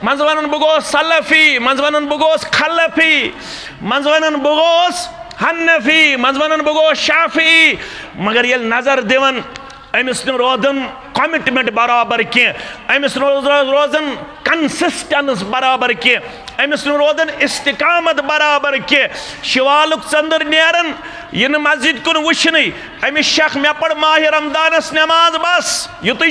मंजवानन बगोस Salafi मंजवानन बगोस खलफी मंजवानन बगोस हनफी मंजवानन बगोस शाफी मगर ये नजर दिवन अमिस रोदन कमिटमेंट बराबर की अमिस रोजन कंसिस्टेंस बराबर की अमिस रोदन इस्तिकामत बराबर की शिवालुक चंदर नेरन इन मस्जिद कुन वुशन अमिस शख मे पड़ माह रमदानस नमाज बस युत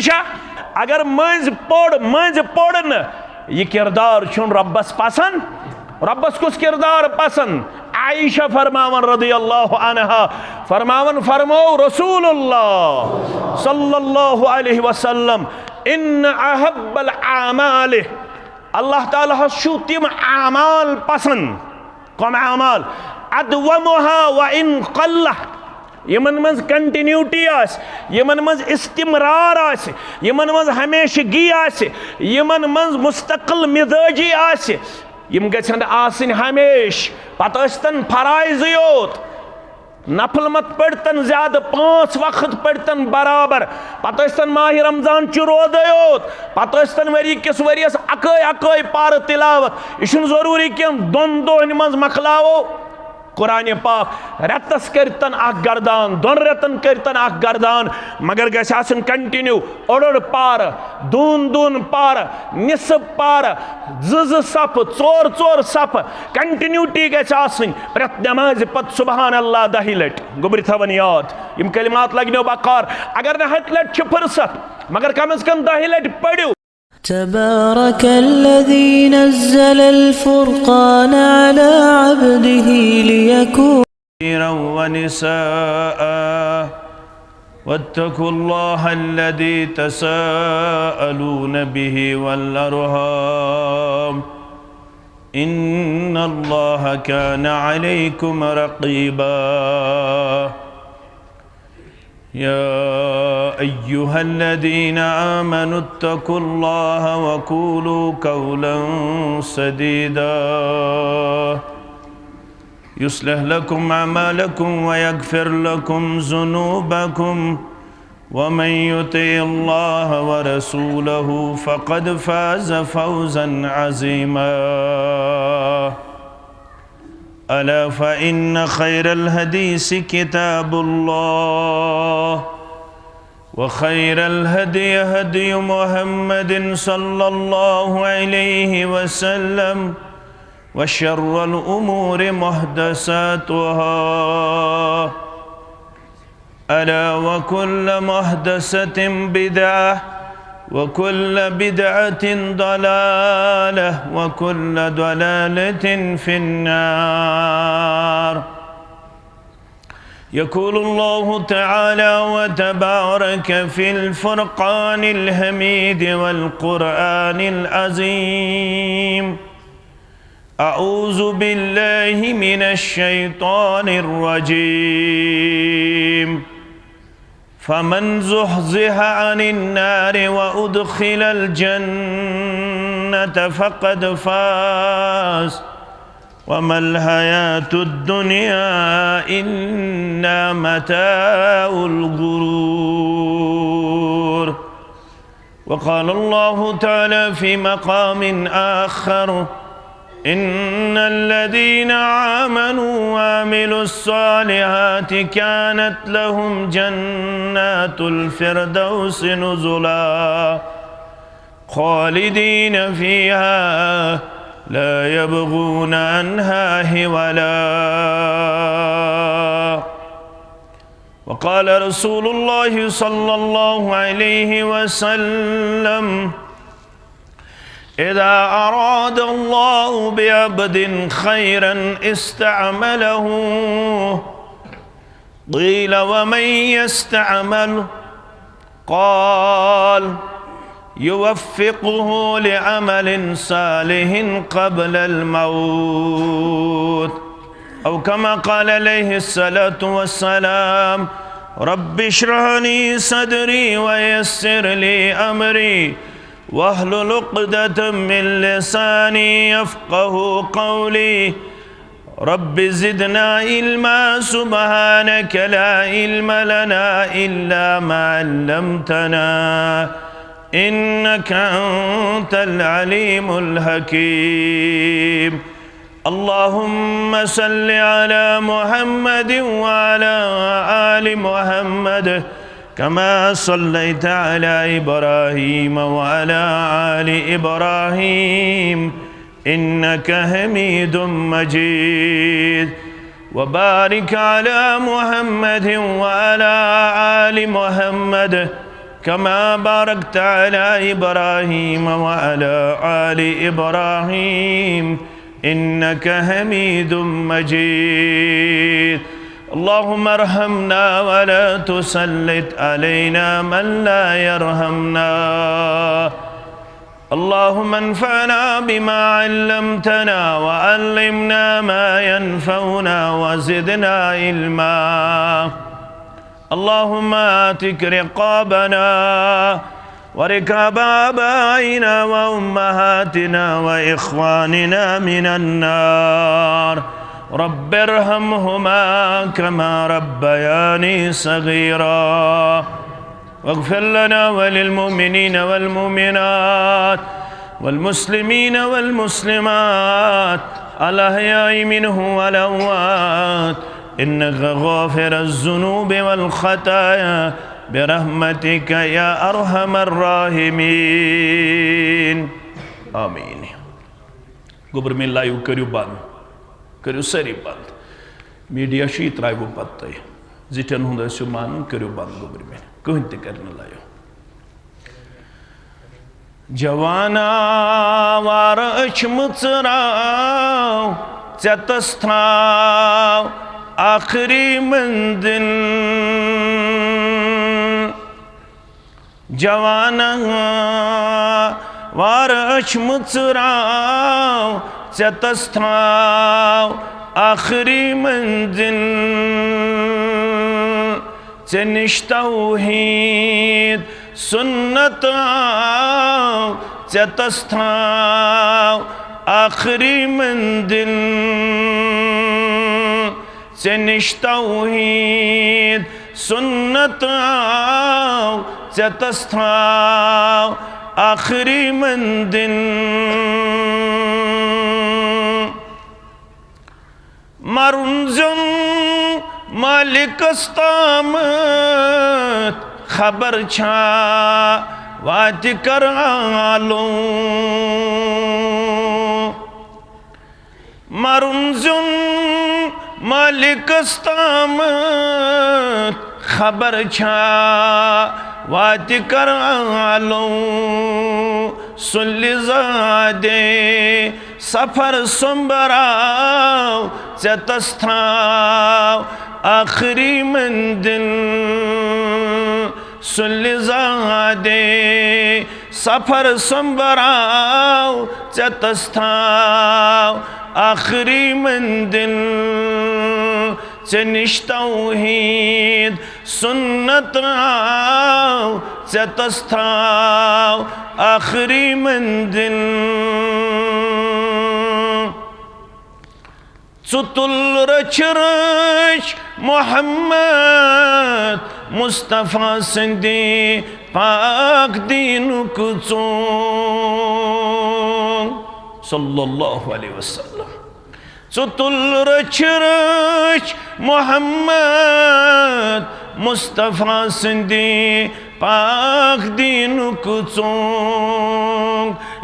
अगर मंज पोड़ न यह किरदार छुन रब्बस पसंद रब्बस कुछ किरदार पसंद आयशा फरमावन रदियल्लाहु अन्हा फरमावन फरमो रसूलुल्लाह सल्लल्लाहु अलैहि वसल्लम इन अहब्बल आमाल अल्लाह ताला हशु तिम आमाल पसंद कम आमाल अदवमुहा व इन कल्ला यमन मज कंटिन्यूटी आस यमन मज इस्तिमरार आस यमन मज हमेशगी आस यमन मज मुस्तकिल मिजाजी आस यम गछन आसिन हमेश पतन फराइज योत नफल मत पढ़तन ज्यादा 5 वक्त पढ़तन बराबर पतन माह रमजान च रोद योत पतन वरी किस वरियस अकई पार तिलावत यह जरूरी कि दोन दोहन मज मखलावो कुरान पाक रतस करतन गर्दान दोन रतन करतन गर्दान मगर गछ आसन कंटिन्यू ओड़ पार दून पार निसफ पार सफ 4 सफ कंटिन्यूटी गछ आसन प्रत नमाज पत सुबहान अल्लाह 10 लट गुबरी थवन याद यम कलिमात लगनो बकार अगर न 7 लट छ फुर्सत मगर कम अज कम 10 लट पढ़ो تبارك الذي نزل الفرقان على عبده ليكون ونساء واتقوا الله الذي تساءلون به والأرحام إن الله كان عليكم رقيبا يا أيها الذين آمنوا اتقوا الله وقولوا قولا سديدا يصلح لكم أعمالكم ويغفر لكم ذنوبكم ومن يطع الله ورسوله فقد فاز فوزا عظيما ألا فإن خير الحديث كتاب الله وخير الهدي هدي محمد صلى الله عليه وسلم وشر الأمور محدثاتها ألا وكل محدثة بدعة وكل بدعة ضلالة وكل ضلالة في النار يقول الله تعالى وتبارك في الفرقان الحميد والقرآن العظيم أعوذ بالله من الشيطان الرجيم فمن زحزح عن النار وأدخل الجنة فقد فاز وما الحياة الدنيا إلا متاع الغرور وقال الله تعالى في مقام آخر إن الذين آمنوا وعملوا الصالحات كانت لهم جنات الفردوس نزلا خالدين فيها لا يبغون عنها حولا وقال رسول الله صلى الله عليه وسلم إذا أراد الله بعبد خيرا استعمله قيل ومن يستعمله قال يوفقه لعمل صالح قبل الموت أو كما قال عليه الصلاة والسلام رب اشرح لي صدري ويسر لي أمري واحلل عقدة من لساني يفقه قولي رب زدنا علما سبحانك لا علم لنا إلا ما علمتنا إنك أنت العليم الحكيم اللهم صل على محمد وعلى آل محمد كما صليت على إبراهيم وعلى آل إبراهيم إنك حميد مجيد وبارك على محمد وعلى آل محمد كما باركت على إبراهيم وعلى آل إبراهيم إنك حميد مجيد اللهم ارحمنا ولا تسلط علينا من لا يرحمنا اللهم انفعنا بما علمتنا وعلمنا ما ينفعنا وزدنا علما اللهم آتك رقابنا وركاب آبائنا وأمهاتنا وإخواننا من النار رب ارحمهما كما ربياني صغيرا واغفر لنا وللمؤمنين والمؤمنات والمسلمين والمسلمات الأحياء منهم والأموات إنك غافر الذنوب والخطايا برحمتك يا أرحم الراحمين آمين गोबर में लाइव करू बंद करू सारी बंद मीडिया शीत राइव पत्ते जिटन होंदा सुमान करू बंद गोबर में कोई ते करने लायो जवाना वार अचमुचराव चतस्थाव आखिरी मंजिल जवाना वार अचमुचराव चतस्थाव आखिरी मंजिल चनिश तौहीद सुन्नत चतस्थाव आखिरी मंजिल चनिश तौहीद सुन्नत चतस्थाव आखिरी मंजिल मारुंजन मालिकस्तामत खबर छा वात कर आलो मारुंजन मालिकस्तामत खबर छा वात कर आलो सुल्लिज़ादे सफर सुंबराव चतस्थाव आखिरी मंजिल सुल्लिज़ादे सफर सुंबराव चतस्थाव आखिरी मंजिल चनिश तौहीद सुन्नत चतस्थाव आखिरी मंजिल चुतुल रच रच मोहम्मद मुस्तफ़ा सिंधी पाक दीन कुचो सल्लल्लाहु अलैहि वसल्लम चुतुल रच रच मोहम्मद मुस्तफ़ा सिंधी पाक दीन कुचो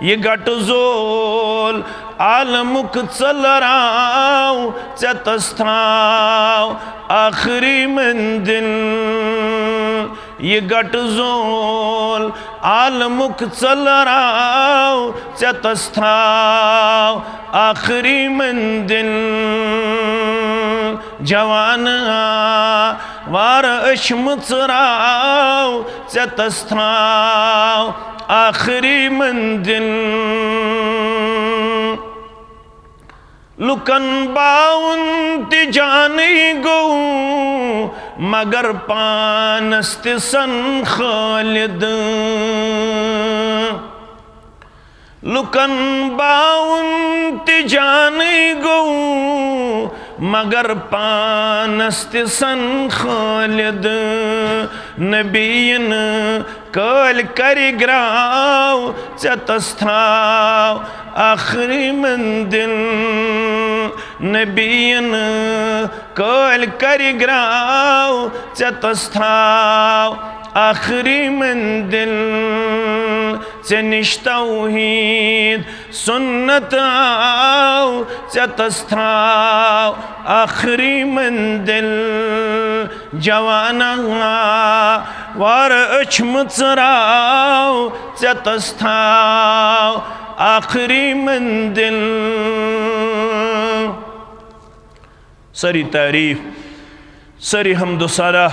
ये गट जोल आलमुक चलराव चतस्थाव आखिरी मंजिल ये गट जोल आलमुक चलराव चतस्थाव आखिरी मंजिल जवान वार अशमुचराव चतस्थाव आखिरी मंजिल लुकन बाउन जानी गो मगर पानस्त सन खालिद लुकन बाउन जानी गो मगर पानस्त सन खालिद नबीन कल कर ग्राव चतस्थाव आखिरी मंदिल नबियन कल कर ग्राव चतस्थाव आखिरी मंदिल चनिश तौहीद सुन्नत आओ चतस्थाव आखिरी मंदिल जवाना वार अचमचराव चतस्थाव आखिरी मंदिल। सरी तारीफ सरी हमदो सारा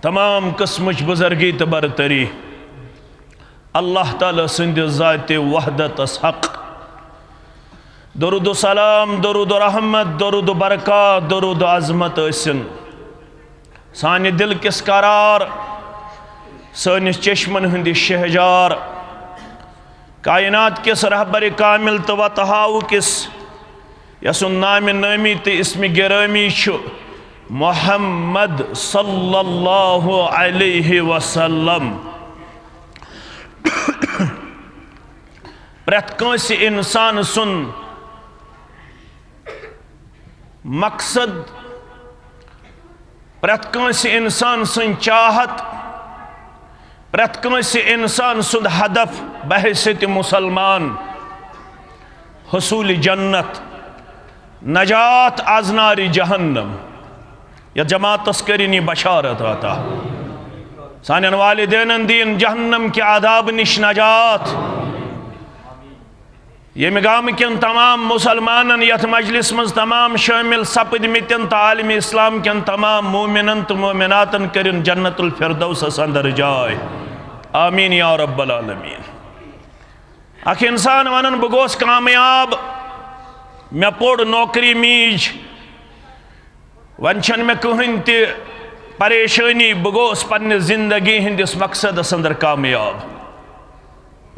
तमाम किस्मच बुजुर्गी तो बरतरी अल्लाह ताला सिंध ज़ाते वहदतस हक। दरूद सलाम दरूद रहमत दरूद बरकत दरूद अजमत असिन सानि दिल किस करार सानिस चश्मन हंदि शहजार कायनात किस रहबर कामिल तो वतहाउ किस यसुन नाम नामी तो इसम गिरामी मोहम्मद सल्लल्लाहु अलैहि वसल्लम। प्रत कंस इंसान सुन मकसद प्रत कंस इंसान सुन चाहत प्रत कंस इंसान सुन हदफ बहैसियत मुसलमान हुसूल जन्नत नजात आजनारी जहन्नम या जमातस करिनी बशारत आता सानन वालिदैन दीन जहन्नम के आदाब निश नजात। यम गाम कन तमाम मुसलमानन यथ मजलिस मज तमाम शामिल सपदमितन तालिम इस्लाम कन तमाम मोमिनन तो मोमिनातन करिन जन्नतुल फिरदौस अंदर जाय आमीन या रब्बल आलमीन। अख इंसान वनन बह गोस कामयाब मे पोड़ नौकरी मीज वन छन मे कहीं ते परेशानी बह गोस पन्ने जिंदगी हंदिस मकसदस अंदर कामयाब।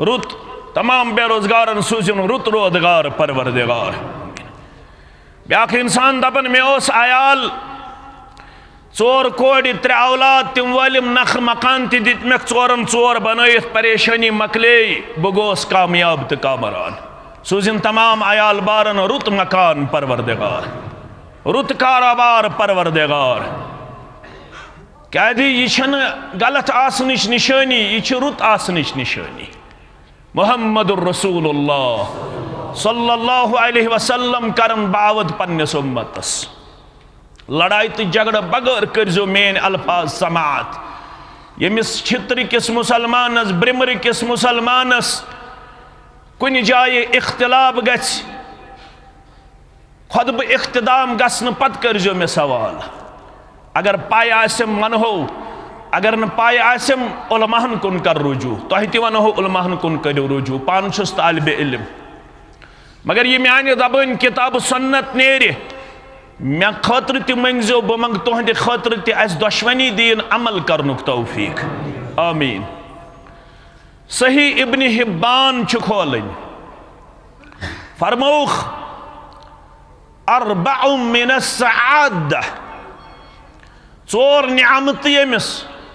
रुत तमाम बेरोजगारन सूजन रुत रोजगार परवरदिगार। ब्याख इंसान दपन मे ओस आयाल 4 कोड़ 3 औलाद तिम वालिम नख मकान ति दित मे 4 बनैत परेशानी मकले बह गोस कामयाब तो कामरान सूजन तमाम आयाल बारन रुत मकान परवरदिगार रुत कारोबार परवरदिगार। क्या यह गलत आसनिश निशानी यह रुत आसनिश निशानी। मुहम्मदुर रसूलुल्लाह सल्लल्लाहु अलैहि वसल्लम करन बावद पन्नस उम्मतस लड़ाई तो झगड़ बगैर करजो मेन अल्फाज समात। यमिस छित्र किस मुसलमानस ब्रिमर किस मुसलमानस कुन जाय इख्तिलाफ गछ खुद बह इख्तिदाम गसन पत करजो मे सवाल। अगर पाय आसम मनहो अगर न पाय आसम उलमाहन कुन कर रुजू तह ति वनो उलमाहन कुन करो रुजू पान छुस तालिब इल्म मगर यह माने दबन किताब सुन्नत नेर मे खतर ति मंगजो बह मंग तुहद खतर ति अस दुश्मनी दीन अमल करनुक तौफीक आमीन। सही इब्न हिब्बान खोलन फरमौख अर्बअ मिनस सआदा 4 नियामत यमिस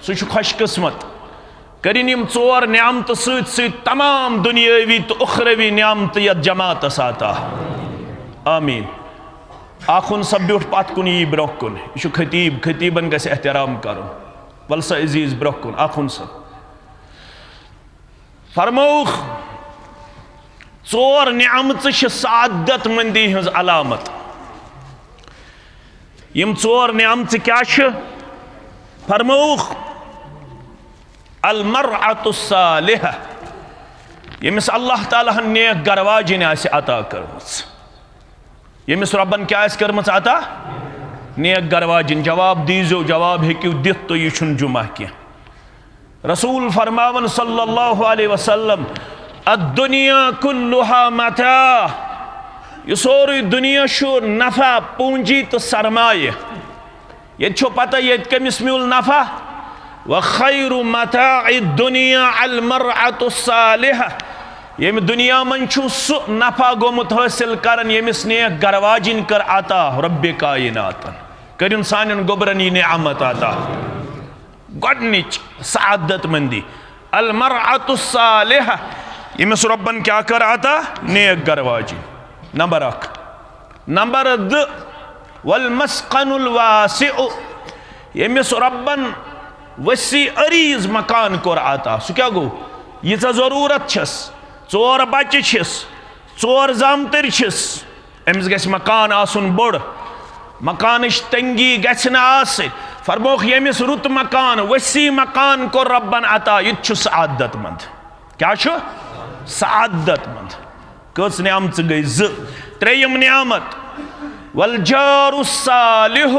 सह खुशकिस्मत करिन यम 4 नियामत सत तमाम दुनियावी तो उखरवी नियामत यत जमातस आता आमीन। आखुन सब ब्यूठ पत कुन यी ब्रोह कुन यह खतीब खतीबन गस एहतराम कर वल सा अजीज ब्रोह कुन आखुन सब फरमौख 4 नियामत सादत मंदी हज अलामत। यम 4 नियामत क्या फरमौख अलमरअतु सालिहा यमिस अल्लाह ताला नेक गरवाजिन आसि अता करमस यमिस रब्बन क्या आसि करमस अता नेक गरवाजिन। जवाब दीजो जवाब हेक्यू दित तो यह जुमा क्या। रसूल फरमावन सल्लल्लाहु अलैहि वसल्लम अद्दुनिया कुल्लुहा मता यह सोरी दुनिया शो नफा पूंजी तो सरमाए ये पता ये कमिस म्यूल नफा व खैरु मताइ दुनिया अल मरअतु सालिहा यम दुनिया मन सु नफा गोमुत हासिल करन यमिस नेक गरवाजिन कर आता रब्बे कायनातन करिन सानन गोबरन यह नेअमत आता। गोडनिच सआदत मंदी अलमरअतु सालिहा यमिस रब्बन क्या कर आता नेक गरवाजी नंबर 1 नंबर 2 वल मस्कनुल वासिउ यमिस रब्बन वसी अरीज मकान कोर आता सु क्या गो यीच जरूरत छस 4 बच्चे छस 4 जामतर छस अमिस गस मकान आसुन बोड़ मकानिश तंगी गसन आस फरमोख यमिस रुत मकान वसी मकान को रब्बन अता यह सआदत मंद क्या सआदत मंद कस नियामत गई 3 नियामत वल जारु सालिह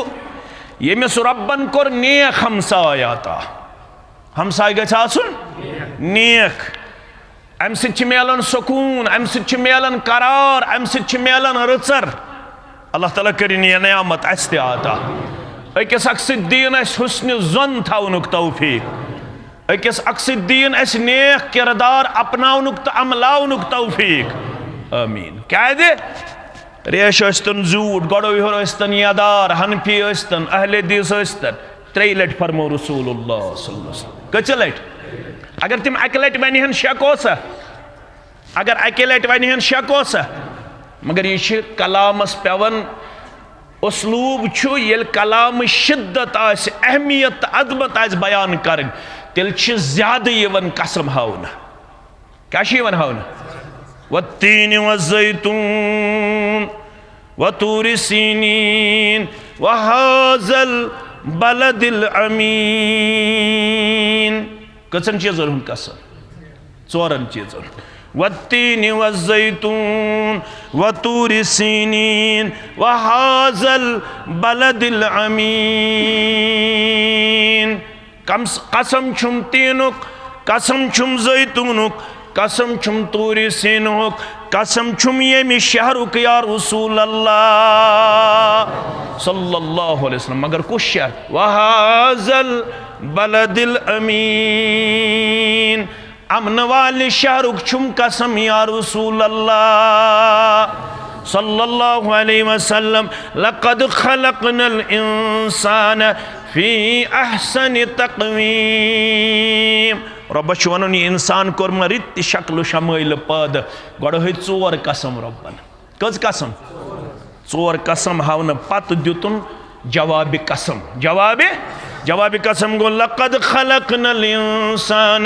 यमिस रब्बन कोर नेक हमसाय अता हमसाय गछ आसुन नेक अम सि मिलन सुकून अम सि मिलन करार अम सि मिलन रचर अल्लाह ताला करिन यह नियामत अस ते अता अकिस अक्सुद्दीन हुस्न ज़न थवनुक तौफीक अकिस अक्सुद्दीन नेक किरदार अपनाउनुक तो अमलाउनुक तौफीक आमीन क्या दे रेश स्तन झूठ गड़ोहर स्तन यादार हनफी स्तन अहले हदीस स्तन 3 लट फरमो रसूलुल्लाह सल्लल्लाहु अलैहि वसल्लम कच लट अगर तिम 1 लट वनहन शकोसा अगर 1 लट वनहन शकोसा मगर यह कलामस पेवन उसलूब ये कलाम शिद्दत आस अहमियत अदमत आस बयान कर तेल ज्यादा कसम हावन क्या हावन वत्तीन वज़ैतून वतूर सीनीन वहाज़ल बलदिल अमीन कचन चीज़न हुन कसम 4 चीज़न वत्तीन वज़ैतून वतूर सीनीन वहाज़ल बलदिल अमीन कसम छुम तीनुक कसम छुम ज़ैतूनुक कसम छुम तूर सीनुक कसम छुम यमि शहरुक या रसूल अल्लाह सल्लल्लाहु अलैहि वसल्लम मगर कुछ शहर वहाज़ल बलदिल अमीन अमन वाले शहरुक छुम कसम या रसूल अल्लाह सल्लल्लाहु अलैहि वसल्लम लक़द खलक़नल इंसान फी अहसनि तक़वीम रब्बश वनुन इंसान कोरम रित शक्ल शमैल पद गड 4 कसम रब्बन कज कसम 4 कसम हावन पत दितुन जवाब कसम जवाब कसम गो लक़द खलक़नल इंसान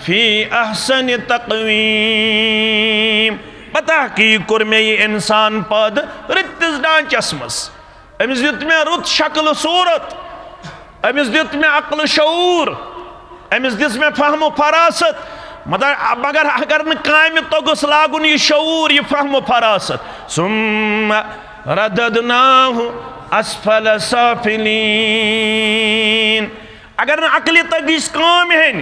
फी अहसनि तक़वीम पता कि कोर मे ये इंसान पद रितिस ढांचस मस अमिस दित मे रुत शक्ल सूरत अमिस दित मे अक्ल शऊर अमिस दिस मे फहम फरासत मगर अगर न काम तोगस लागुन यह शऊर यह फहम फरासत सुम्मा रददनाहु अस्फल साफिलीन अगर न अकल तगिस काम हेन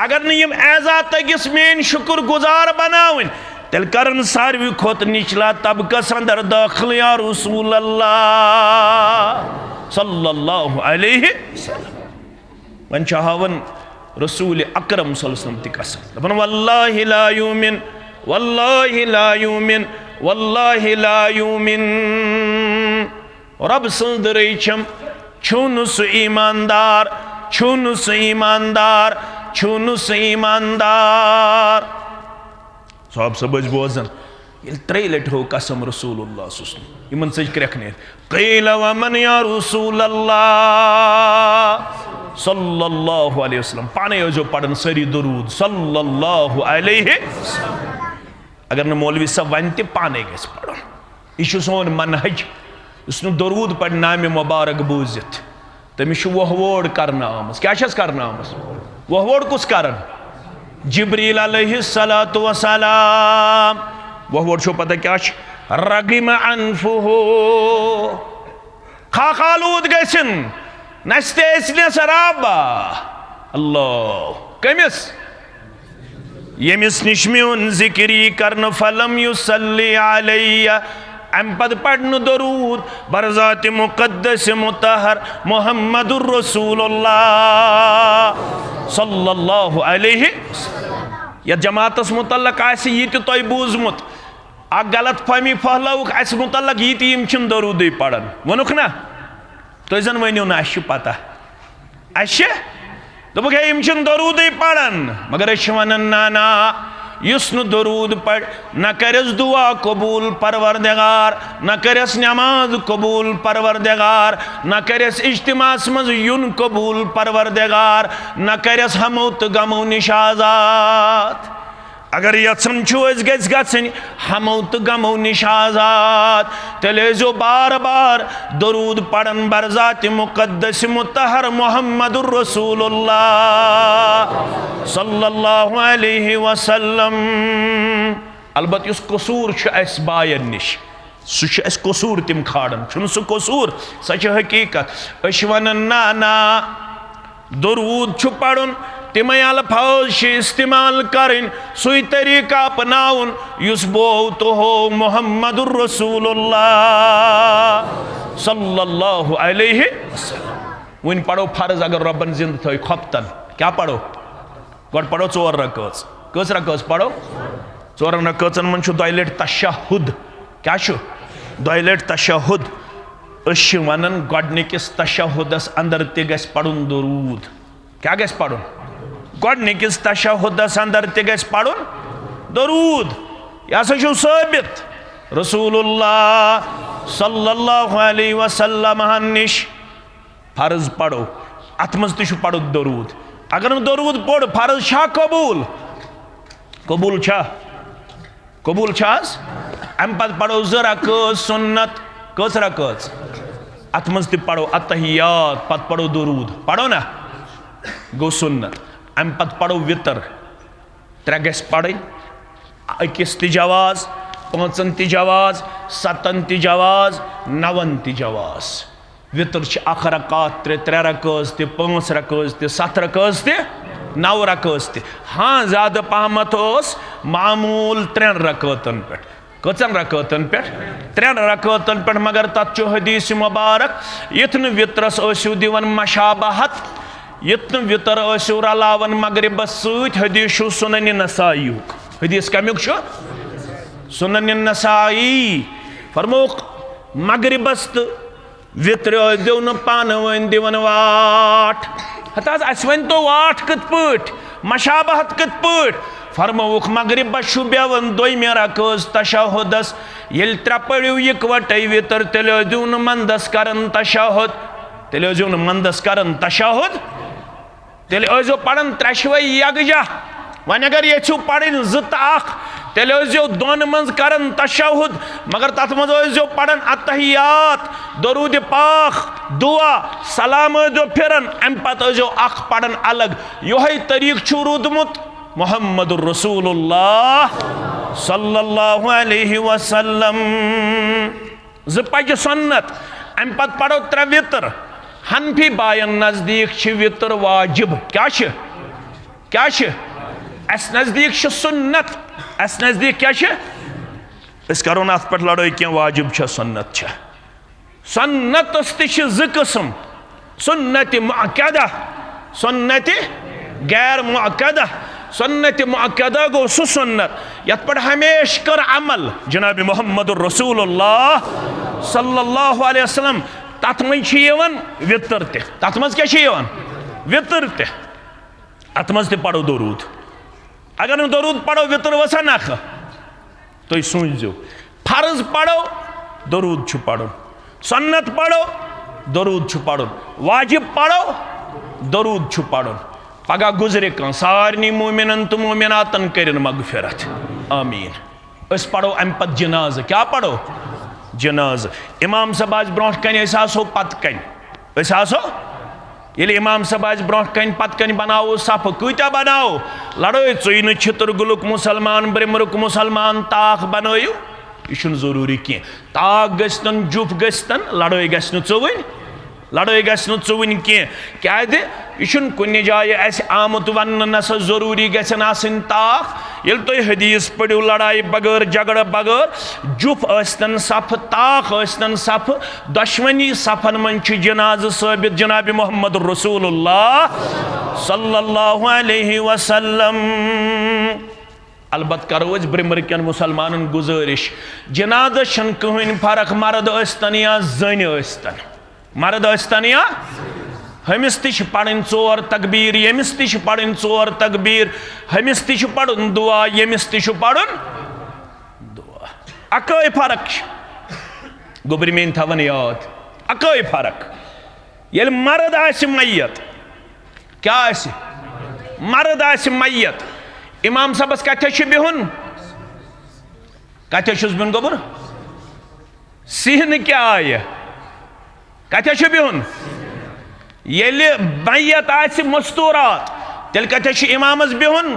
अगर न यम एजा तगिस मेन शुक्र गुजार बनावन तेल करन सारवी खोत निचला तबकस अंदर दाखिल या रसूल अल्लाह सल्लल्लाहु अलैहि वसल्लम वन चाहवन रसूल अकरम सल्लल्लाहु अलैहि वसल्लम ति कसम दपन वल्लाहि ला युमिन वल्लाहि ला युमिन वल्लाहि ला युमिन रब सन्द रेचम छुन सु ईमानदार छुन सु ईमानदार छुन सु ईमानदार साहब सबज बोजन ये 3 लट हो कसम रसूलुल्लाह सल्लल्लाहु इमन सज क्रखने क़ील व मन या रसूलल्लाह सल्लल्लाहु अलैहि वसल्लम पाने जो पढ़न सरी दरूद सल्लल्लाहु अलैहि अगर न मौलवी सब वन ते पाने गस पढ़न यह सोन मनहज उसने दरूद पढ़ नाम मुबारक बूजित तमिश वहवोड़ करना आमस क्या करना आमस वहवोड़ कुस करन जिब्रील अलैहिस्सलातु वस्सलाम वहवोड़ छो पता क्या रगिम अनफुहु खाखालूद गसिन नस्ते इसने सराबा अल्लाह कमिस यमिस निश्मिउन जिक्री करन फलम युसल्ली अलैया अम पद पढ़न दरूद बरज़ात मुक़द्दस मुतहर मुहम्मदुर रसूलुल्लाह सल्लल्लाहु अलैहि वसल्लम या जमातस मुतल्लक आसि यि तो बूजमुत आ गलत फहमी फहलौक आसि मुतल्लक यि यम छिन दरूद पढ़न वनुक ना तो जन वनियो ना आसि पता आसि दोपक है यम छन दरूद पढ़न मगर अश वनान ना ना युस न दरूद पढ़ न करस दुआ कबूल परवरदिगार न करस नमाज कबूल परवरदिगार न करस इज्तिमास मज युन कबूल परवरदिगार न करस हमो तो गमो निश आजाद अगर यचन गन हमो तो गमो निश आजाद तेले जो बार बार दरूद पढ़न बरजात मुकद्दस मुतहर मुहम्मदुर रसूलुल्लाह सल्लल्लाहु अलैहि वसल्लम अलबत युस कसूर अस बायन निश सह कसूर तिम खाड़न सह कसूर सह हकीकत अश वनान ना ना दरूद पढ़न तिमय अल्फाज इस्तेमाल करें सुई तरीका अपनाउन युस बो तो हो मुहम्मदुर रसूलुल्लाह सल्लल्लाहु अलैहि वसल्लम। वन पढ़ो फर्ज अगर रबन जिंद थो खपतन क्या पढ़ो गोड पढ़ो 4 रकात कस रकात पढ़ो 4 रकातन मन छु 2 लट तशहुद क्या छु 2 लट तशहुद अश वनन गोडनिकिस तशहुदस अंदर ते गस पढ़ुन दरूद क्या गस पढ़ुन गोडनिकिस तशहुदस अंदर ते गस पढ़ुन दरूद यह छु साबित रसूलुल्लाह सल्लल्लाहु अलैहि वसल्लम निश फर्ज पढ़ो अत मज तु पढ़ो दरूद अगर न दरूद पढ़ फर्ज छा कबूल कबूल छा कबूल छास अम पत पढ़ो 2 रकात सुन्नत कस रकात अत मज तु पढ़ो अत्तहियात पत पढ़ो दरूद पढ़ो ना गो सुन्नत अम पत पढ़ो वितर 3 गस पढ़ अकिस तिजवाज 5 तिजवाज 7 तिजवाज 9 तिजवाज वितर 1 रकात 3 रकात 5 रकात 7 रकात 9 रकात हाँ ज्यादा पहमत मामूल 3 रकातन पे कचन रकातन पे 3 रकातन पे मगर तत् हदीस मुबारक यथन वित्रस दिवन मशाबहत यथन वितर रलावन मगरिबस सत हदीस सुनन नसाई हदीस कमुक सुनन नसाई फरमोक मगरिबस तो वितर दिव न पान वन दिवन वाट हत अस वन तो वाट कत पट मशाबहत कत पट फरमोक मगरिबस बेवन 2 रकात तशहुदस ये 3 पढ़ो इकवटे वितर तेल दिव न मंदस करन तशहुद तेल दिव न मंदस करन तशहुद तेल पढ़न 3 यकजा वन अगर ये पढ़न 2 तेल 2 मज करन तशहुद मगर तथ मज पढ़न अत्तहियात दरूद पाक दुआ सलाम फिरन अम पत पढ़न अलग योही तरीक छु रूदमुत मुहम्मदुर रसूलुल्लाह सल्लल्लाहु अलैहि वसल्लम 2 पज सुन्नत अम पत पढ़ो 3 वितर हनफी बायन नजदीक वितर वाजिब क्या अस नजदीक सुन्नत अस नजदीक क्या करो अत पे लड़ाई क्या वाजिब सुन्नत सुन्नत त किस्म सुन्नत मुअक्कदा सुन्नत गैर मुअक्कदा सुन्नत मुअक्कदा गो सु सुन्नत यत पर हमेश कर अमल जनाब मुहम्मदुर रसूलुल्लाह सल्लल्लाहु अलैहि वसल्लम तथ मज वितर तथ मज क्या वितर अत मज पढ़ो दरूद अगर न दरूद पढ़ो वितर वसा नख तो सूझो फर्ज पढ़ो दरूद पढ़ो सुन्नत पढ़ो दरूद पढ़ो वाजिब पढ़ो दरूद पढ़ो पगह गुजरे कह सारनी मोमिनन तो मोमिनातन कर मगफिरत आमीन अस पढ़ो अम पत जनाज क्या पढ़ो जनाज इमाम साहब आज ब्रोह कन आसो पत कन आसो ये इमाम साहब आज ब्रोह कन पत कन बनाओ सफ कूत्या बनाओ लड़ो चुन छितर गुलुक मुसलमान ब्रिमरुक मुसलमान ताक बनाओ यह जरूरी कह ताक गन जुफ गन लड़ो गन चुवन लड़ो गन चुवन क्या यह कुन जाए आमुत वन नसा जरूरी गन आसन ताक ये तुम हदीस पढ़ो लड़ाई बगैर झगड़ बगैर जुफ आस्तन सफ ताक आस्तन सफ दशवनी सफन मन जनाज साबित जनाब मुहम्मद रसूलुल्लाह सल्लल्लाहु अलैहि वसल्लम अलबत करो ब्रिमरकन मुसलमान गुजारिश जनाज कहन फर्क मर्द आस्तन या जन आस्तन मर्द आस्तन या हमिस तिश पढ़न 4 तकबीर यमिस तिश पढ़न 4 तकबीर हमिस तिश पढ़न दुआ यमिस तिश पढ़न दुआ अकै फर्क गोबर मेन थवन याद अकै फर्क येल मर्द आसि मैयत क्या आसि मर्द आसि मैयत इमाम साहबस कथे छ बिहुन कथे छुस बिहुन गोबर सिहन क्या आय कथे छ बिहुन येल मैयत आसि मस्तूरात तेल कथे छ इमामस बिहुन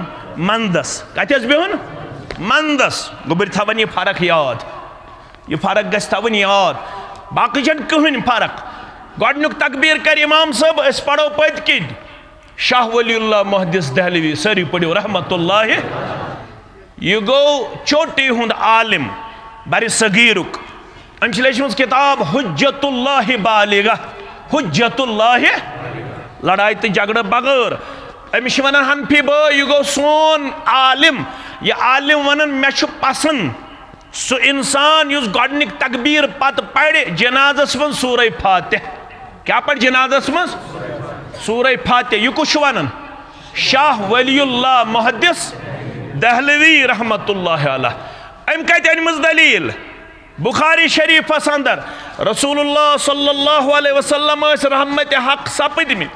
मंदस कथेस बिहुन मंदस गोबर थवन ये फर्क याद ये फर्क गस थवन याद बाकी छन कहन फर्क गोडनुक तकबीर कर इमाम साहब अस पढ़ो पत किन शाह वलीउल्लाह मुहद्दिस दहलवी सारी पढ़ो रहमतुल्लाह यह गो चोटी हुंद आलिम बर सगीरुक अम लेचमज किताब हुज्जतुल्लाह बालिगा हुज्जतुल्लाह लड़ाई तो झगड़ बगैर अमिश वन हनफी बो यह गो सोन आलिम यह आलिम वन मे पसंद सो इंसान युस गोडनिक तकबीर पत पढ़े जनाजस मन सूरह फातिह क्या पढ़ जनाजस मन सूरह फातिह यह कुछ वन शाह वलीउल्लाह मुहद्दिस दहलवी रहमतुल्लाह अलैह अम कत अनमज दलील बुखारी शरीफ अंदर रसूलुल्लाह सल्लल्लाहु अलैहि वसल्लम रहमत हक सपदमित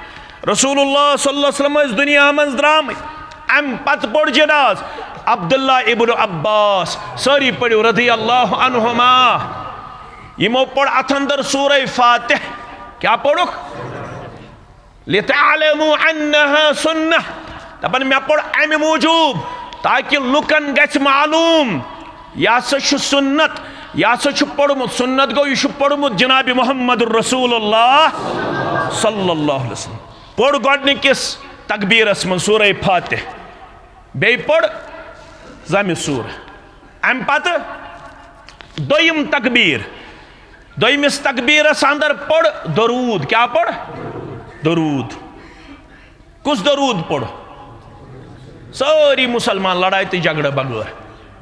रसूलुल्लाह सल्लल्लाहु अलैहि वसल्लम दुनिया मज द्रामत अम पत पढ़ जनाज अब्दुल्ला इब्न अब्बास सारी पढ़ो रज़ी अल्लाह अन्हुमा यमो पढ़ अथ अंदर सूरह फातिह क्या पढ़ो लितअलमु अन्नहा सुन्नह दपन मे पढ़ अमि मूजूब ताकि लुकन गछ मालूम या सुन्नत या पढ़मुत सुन्नत गो यह पढ़मुत जनाब मोहम्मद रसूलुल्लाह सल्लल्लाहु अलैहि वसल्लम पढ़ गोडनिकिस तकबीरस मन सूरह फातिह बे पढ़ ज़म सूर अम पत दोयम तकबीर दोयमिस तकबीरस अंदर पढ़ दरूद क्या पढ़ दरूद कुछ दरूद पढ़ सारी मुसलमान लड़ाई तो झगड़ बगैर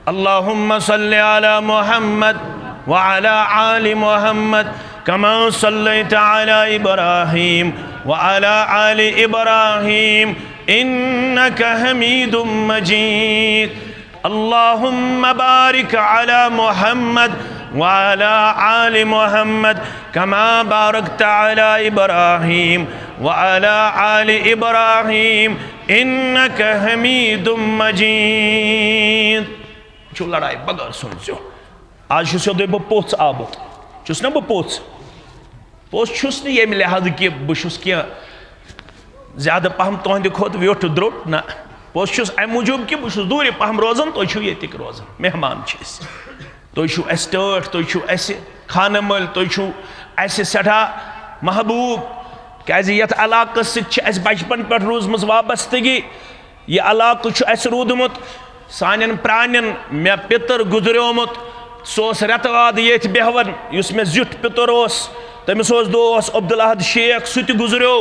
अल्लाहुम्मा सल्लि अला मुहम्मद व अला आलि मुहम्मद कमा सल्लैता अला इब्राहीम व अला आलि इब्राहीम इन्नका हमीदुम मजीद अल्लाहुम्मा बारिक अला मुहम्मद व अला आलि मुहम्मद कमा बारकता अला इब्राहीम व अला आलि इब्राहीम इन्नका हमीदुम मजीद चु लड़ाई बगैर सुनो आज सोदे बह पोच आमुत चुस ना बह पोच छुस न ये लिहाज कि बहुत क्या ज्यादा पहम तुहद खुद व्योट द्रोट ना पोच अम मूजूब कि बहुत दूर पहम रोजान तुह ये रोजान मेहमान तुह टठ तुह खान मल तुह सठा महबूब क्या ये इलाक बचपन पे रूजम वाबस्तगी यह इलाक रूदमुत सान प्रान मे पितर गुजरियोमुत सह रेतवाद ये बेहवन मे जुट पितर तमिस दो अब्दुल अहद शेख सह गुजरियो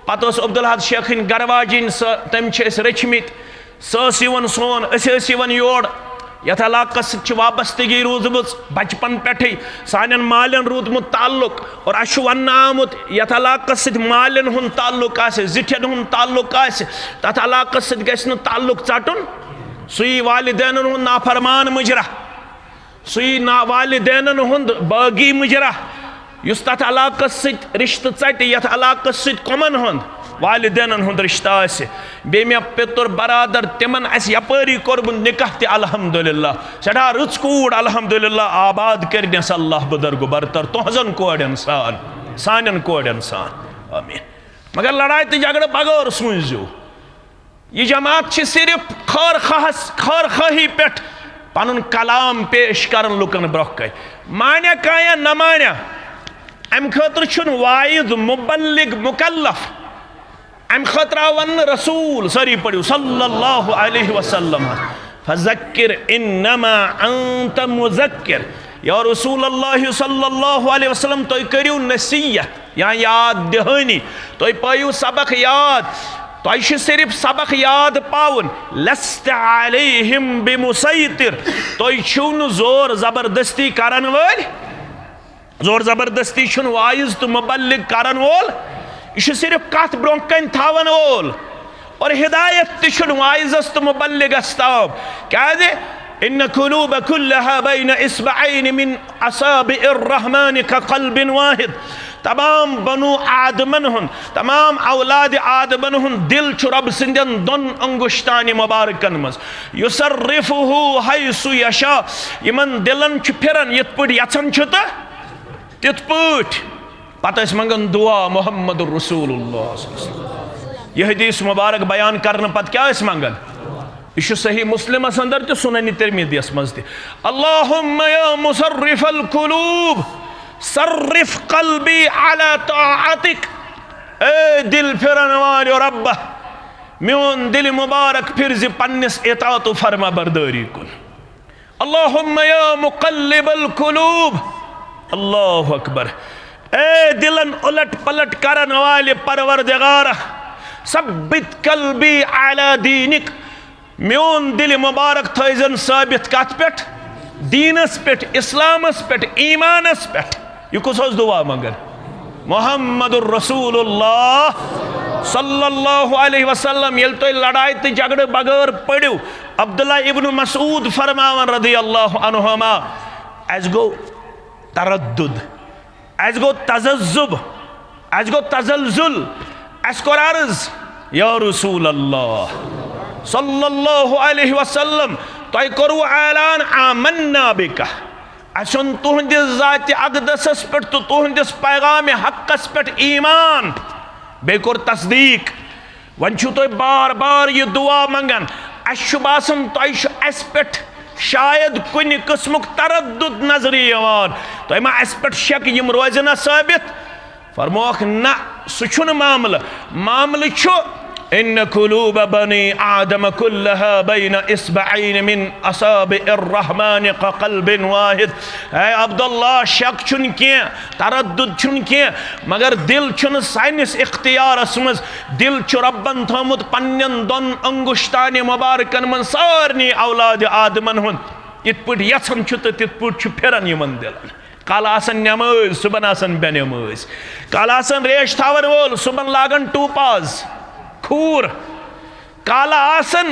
पत अब्दुल अहद शेखन गरवाजिन तम रचमित सन सोन योर यथ इलाकस वाबस्तगी रूदम बचपन पे सान मालन रूदमुत ताल्लुक और अश वन आमुत यथ इलाकस मालन हुन ताल्लुक जिठन हुन ताल्लुक तथ इलाकस गि ताल्लुक चटुन सुई वालिदैन हुन नाफरमान मुजरा सुई वालिदैन हुन बागी मुजरा युस तथ इलाकस रिश्त चट यथ इलाकस कमन हुन वालिदैन हुन रिश्ता बे मे पितर बरादर तिमन यपरी कोर्मुत निकाह ते अल्हम्दुलिल्लाह सड़ा रुच कूड़ अल्हम्दुलिल्लाह आबाद करनस अल्लाह बदरगु बरतर तुहजन कोड़न सान सान कोड़न सान आमीन मगर लड़ाई तो झगड़ बगैर सूझो यह जमात सिर्फ खर खाही पे पन कलाम पेश कर लुकन ब्रोह मान्या क्या न मान्या अम खतर वाइज मुबल्लिग मुकल्लफ अम खतर वन रसूल सारी पढ़ो सल्लल्लाहु अलैहि वसल्लम फज़क्किर इन्नमा अंत मुज़क्किर या रसूल अल्लाह सल्लल्लाहु अलैहि वसल्लम तुम करियो नसीहत या याद दहानी तुम पायु सबक याद तुम सिर्फ सबक याद पावन लस्त अलैहिम बिमुसैतिर तुम जोर जबरदस्ती करन वाल जोर जबरदस्ती वाइज तो मुबल्लिग करन वोल यह सिर्फ कत ब्रोह कन थावन वोल और हिदायत तुम वाइजस तो मुबल्लिगस ताम क्या इन कुलूब कुल्लहा बैन इस्बअैन मिन असाबिइर रहमान का क़ल्बिन वाहिद। तमाम बनु आदमन हुन तमाम औलाद आदमन हुन दिल छु रब सिंदन दोन अंगुश्तान मुबारकन मज युसर्रिफुहु हैसु यशा यमन दिलन छु फिरन यत पट यछन छु त तित पट पत मंगन दुआ मुहम्मदुर रसूलुल्लाह। यह हदीस मुबारक बयान करने पत क्या मंगन यह सही मुस्लिम अंदर तो सुनन तिरमिज़ी मज त अल्लाहुम्मा या मुसर्रिफल कुलूब सर्रिफ कल्बी अला ताअतिक। ए दिल फिरन वालो रब्बा म्योन दिल मुबारक फिर पन्निस इताअत व फरमा बरदारी कुन। अल्लाहुम्मा या मुक़ल्लिबल कुलूब अल्लाहु अकबर। ए दिलन उलट पलट करन वाले परवरदिगार सब्बित कल्बी अला दीनिक म्योन दिल मुबारक थैजन साबित कत पे दीनस पे इस्लामस पे ईमानस पे। यह कुस दुआ मंगन मुहम्मदुर रसूलुल्लाह सल्लल्लाहु अलैहि वसल्लम यल तो लड़ाई तो झगड़े बगैर पढ़ो अब्दुल्ला इब्न मसूद फरमावन रदियल्लाहु अन्हुमा अस गो तरद्दुद अस गो तज़ज्जुब अस गो तज़ल्ज़ुल अस कोर अर्ज़ या रसूल अल्लाह सल्लल्लाहु अलैहि वसल्लम तय करू ऐलान आमन्ना बिका असन तुहंदिस ज़ात अक़दसस पे तो तुहंदिस पैगाम हक़स पे ईमान बे कोर तस्दीक। वन छु तो बार बार यह दुआ मंगन अस बासन तय अस पे शायद कुन किस्मुक तरद्दुद नजर यवान तय मा अस पे शक यम रोजना साबित फरमोख ना सह मामल छु इन कुलूब बनी आदम कुल्लहा बैन इस्बअैन मिन असाबिइर रहमान का क़ल्बिन वाहिद। है अब्दुल्ला शक छुन के तरद्दुद छुन के मगर दिल छुन साइनिस इख्तियारस मज दिल छु रब्बन थमुत पन्नन दोन अंगुश्तान मुबारकन मन सारनी औलाद आदमन हुन इत पट यछन छु तित पट छु फिरन यमन दिलन। कल आसन नमाज सुबन आसन बेनमाज कल आसन रेश थावन वोल सुबन लागन टूपाज खूर काला आसन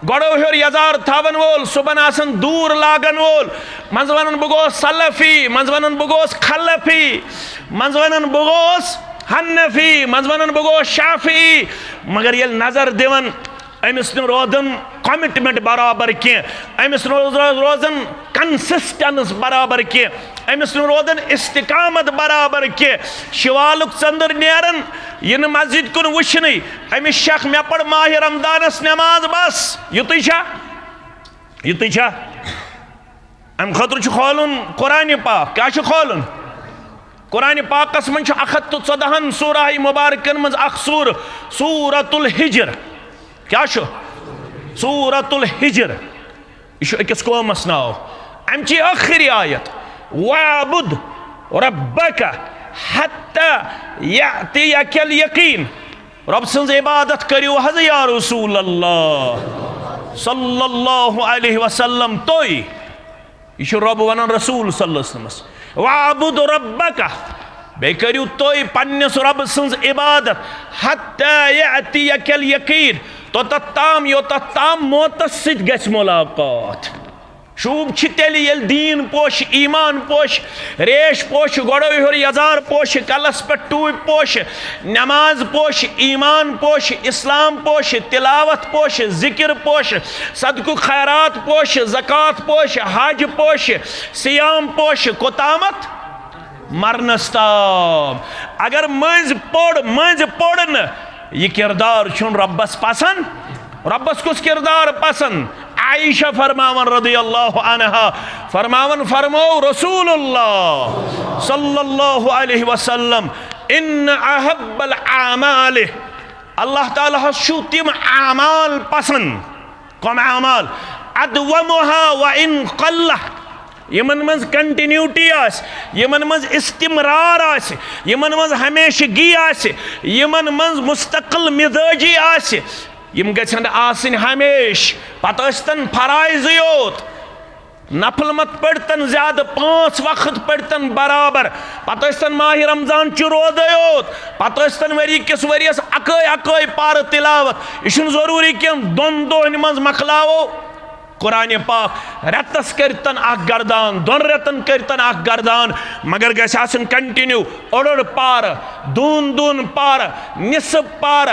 गड़ो हेर यजार थावन वोल सुबन आसन दूर लागन वोल मंजवन बुगोस सलफी मंजवन बुगोस खलफी मंजवन बुगोस हन्नफी मंजवन बुगोस शाफी मगर ये नजर दिवन अमिस रोदन कमिटमेंट बराबर कह अमिस रोजन कंसिस्टेंस बराबर कह अमिस रोदन इस्तिकामत बराबर कह शिवालुक चंदर नेरन इन मस्जिद कुन वुशन अमिस शक मे पड़ माह रमदानस नमाज बस युत अम खतर खोलन कुरान पाक क्या खोलन कुरान पाकस मन 114 सूरह मुबारकन मज अख सूरतुल हिज्र क्या सूरतुल हिज्र यह अकिस कौमस नाव अमची आखिरी आयत वाबुद रब्बका हत्ता यातियकल यकीन रब सन्ज इबादत करियो हज या रसूल अल्लाह सल्लल्लाहु अलैहि वसल्लम तोय यह रब वनान रसूल सल्लल्लाहु अलैहि वसल्लम वाबुद रब्बका बे करियो तोय पन्नस रब सन्ज इबादत हत्ता यातियकल यकीन तो तत्ताम यो तत्ताम मोतस सित गस मुलाकात शूब तेल ये दीन पोश ईमान पोश रेश पोश गड़ो हेर यजार पोश कलस पे टूब पोश नमाज पोश ईमान पोश इस्लाम पोश तिलावत पोश जिक्र पोश सदकु खैरात पोश ज़कात पोश हज पोश सियाम पोश कोतामत मरनस्ताम अगर मज पड़ न यह किरदार छुन रब्बस पसंद रब्बस कुछ किरदार पसंद आयशा फरमावन रदियल्लाहु अन्हा फरमावन फरमो रसूलुल्लाह सल्लल्लाहु अलैहि वसल्लम इन अहब्बल आमाल अल्लाह ताला हशु तिम आमाल पसंद कम आमाल अदवमुहा व इन क़ल्ला यमन मज कंटिन्यूटी आस यमन मज इस्तिमरार आस यमन मज हमेशगी आस यमन मज मुस्तकिल मिजाजी आस यम गछन आसिन हमेश पतस्तन फराइज योत नफल मत पढ़तन ज्यादा 5 वक्त पढ़तन बराबर पतन माह रमजान रोद योत पतन वरी किस वरियस अक पार तिलावत यह जरूरी कह 2 दोहन मज मकलावो कुरान पाक रतस करतन गर्दान 2 रतन करतन गर्दान मगर गसन कंटिन्यू ओड़ पार दून पार निसफ पार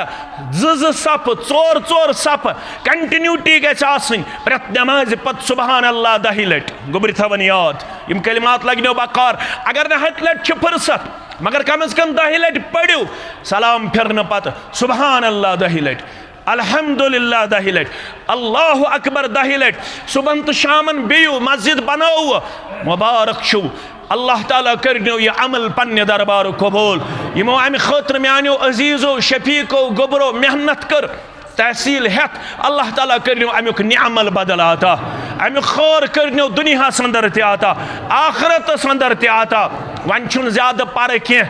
2 सफ 4 सफ कंटिन्यूटी गसन प्रत नमाज पत सुबहान अल्लाह 10 लट गुब्र थवन याद यम कलिमात लगनो बकार अगर न 100 लट फुर्सत मगर कम अज कम 10 लट पढ़ो सलाम फिरन पत सुबहान अल्लाह 10 लट अल्हम्दुलिल्लाह 10 लट अल्लाहु अकबर 10 लट सुबह तो शामन बियु मस्जिद बनाओ मुबारक शु अल्लाह ताला करनो ये अमल पन्ने दरबार कबूल यमो अमि खतर म्यानो अजीजो शफीको गोबरो मेहनत कर तहसील हेत अल्लाह ताला करनो अमुक निअमल बदल आता अमुक खौर करनो दुनिया संदर ते आता आखिरत संदर ते आता वन छुन ज्यादा पर के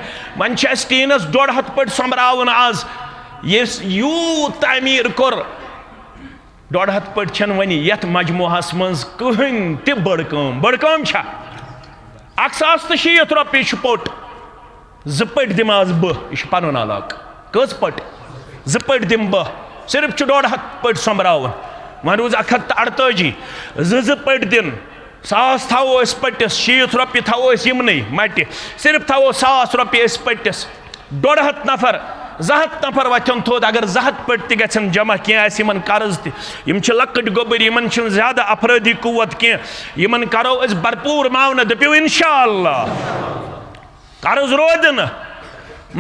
वन छ टीनस 1.5 पट संभरावन आज ये यूत तमीर कोर 1.5 पट छन वनी यत मजमुहस मज कहन ते बड़कम छा 160 रॉपिय पोट 2 पट दिम आज बह यह पन अलाक कस पट 2 पट दिम बह सिर्फ 1.5 पट संभरावन वन रोज 148 2 पट दिन 100 थो पटिस 60 रॉपिय थो यमन मट सिर्फ थो 100 रॉपिय पटिस 1.5 नफर 100 नफर वथन थोद अगर 100 पट तन जमा कह कर्ज तम लकट गोबर इन ज्यादा अफरादी कुत कह करो भरपूर मावना दपो इंशाअल्लाह कर्ज रोद न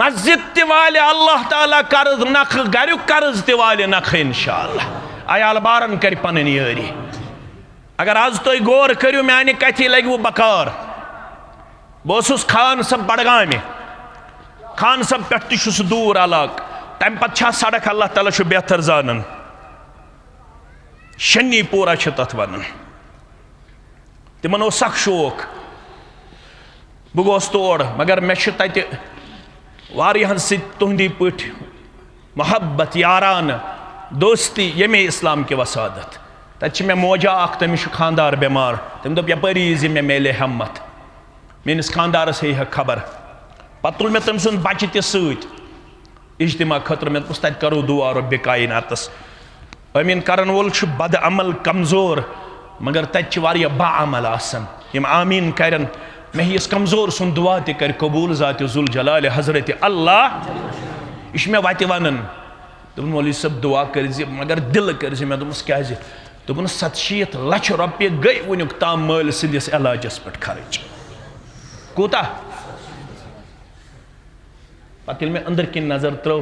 मस्जिद तवाल अल्लाह ताला कर्ज नख घर कर्ज तवाल नख इंशाअल्लाह अयाल बारन कर पन यारी अगर आज तुम गौर करो माने कथि लगो बकार बहुत खान सब बड़गाम खान सब पे दूर अलाक तम पे सड़क अल्लाह ताला बेहतर जानन शनी पूरा तथ वन तिमन सख शौक बह गोस तोड़ मगर मे वारियाहन तुहदी पट मोहब्बत यारान दोस्ती यमे इस्लाम की वसादत तत मे मोजा तमिस खानदार बेमार तम दोप यपरी मे मेले हिम्मत मेनिस खानदारस है खबर पत तुल मे तम सुन बच्चे ते सत इज्तिमा खतर मे दोस तत करो दुआ रब्बे कायनातस अमीन करन वोल बद अमल कमजोर मगर तत बा अमल आसन यम आमीन करन मे इस कमजोर सुन दुआ ते कर कबूल ज़ात जुल जलाल हजरत अल्लाह यह मे वत वन दोपन मौलवी सब दुआ कर मगर दिल कर मे दोपस क्या दोपन 700 लाख रॉपिय गई वनुक ताम मल सिंदिस इलाजस पे खर्च कूता पत मे अंदर किन नजर त्रो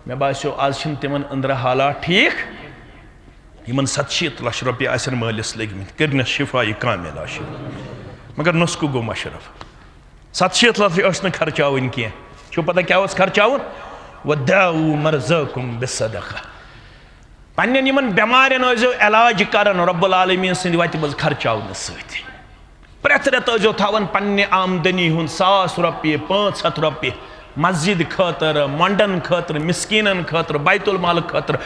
मे बासो आज तिमन अंदर हालात ठीक इन 700 लाख रॉपिय आसन मलिस लगमित कर शिफा कामिल मगर नुस्खु गो मशरफ 700 लाख खर्चावन कह पता क्या खर्चावन वदाऊ मरज़कुम बिस्सदक़ा पन्न बेमारन इलाज कर रब्बुल आलमीन सद वत मज खर्चावन सत प्रत रेत थवन पन्ने आमदनी हुन 100 रॉपिय 500 रॉपिय मस्जिद खतर मंडन खतर मिस्कीनन खतर बैतुल माल खतर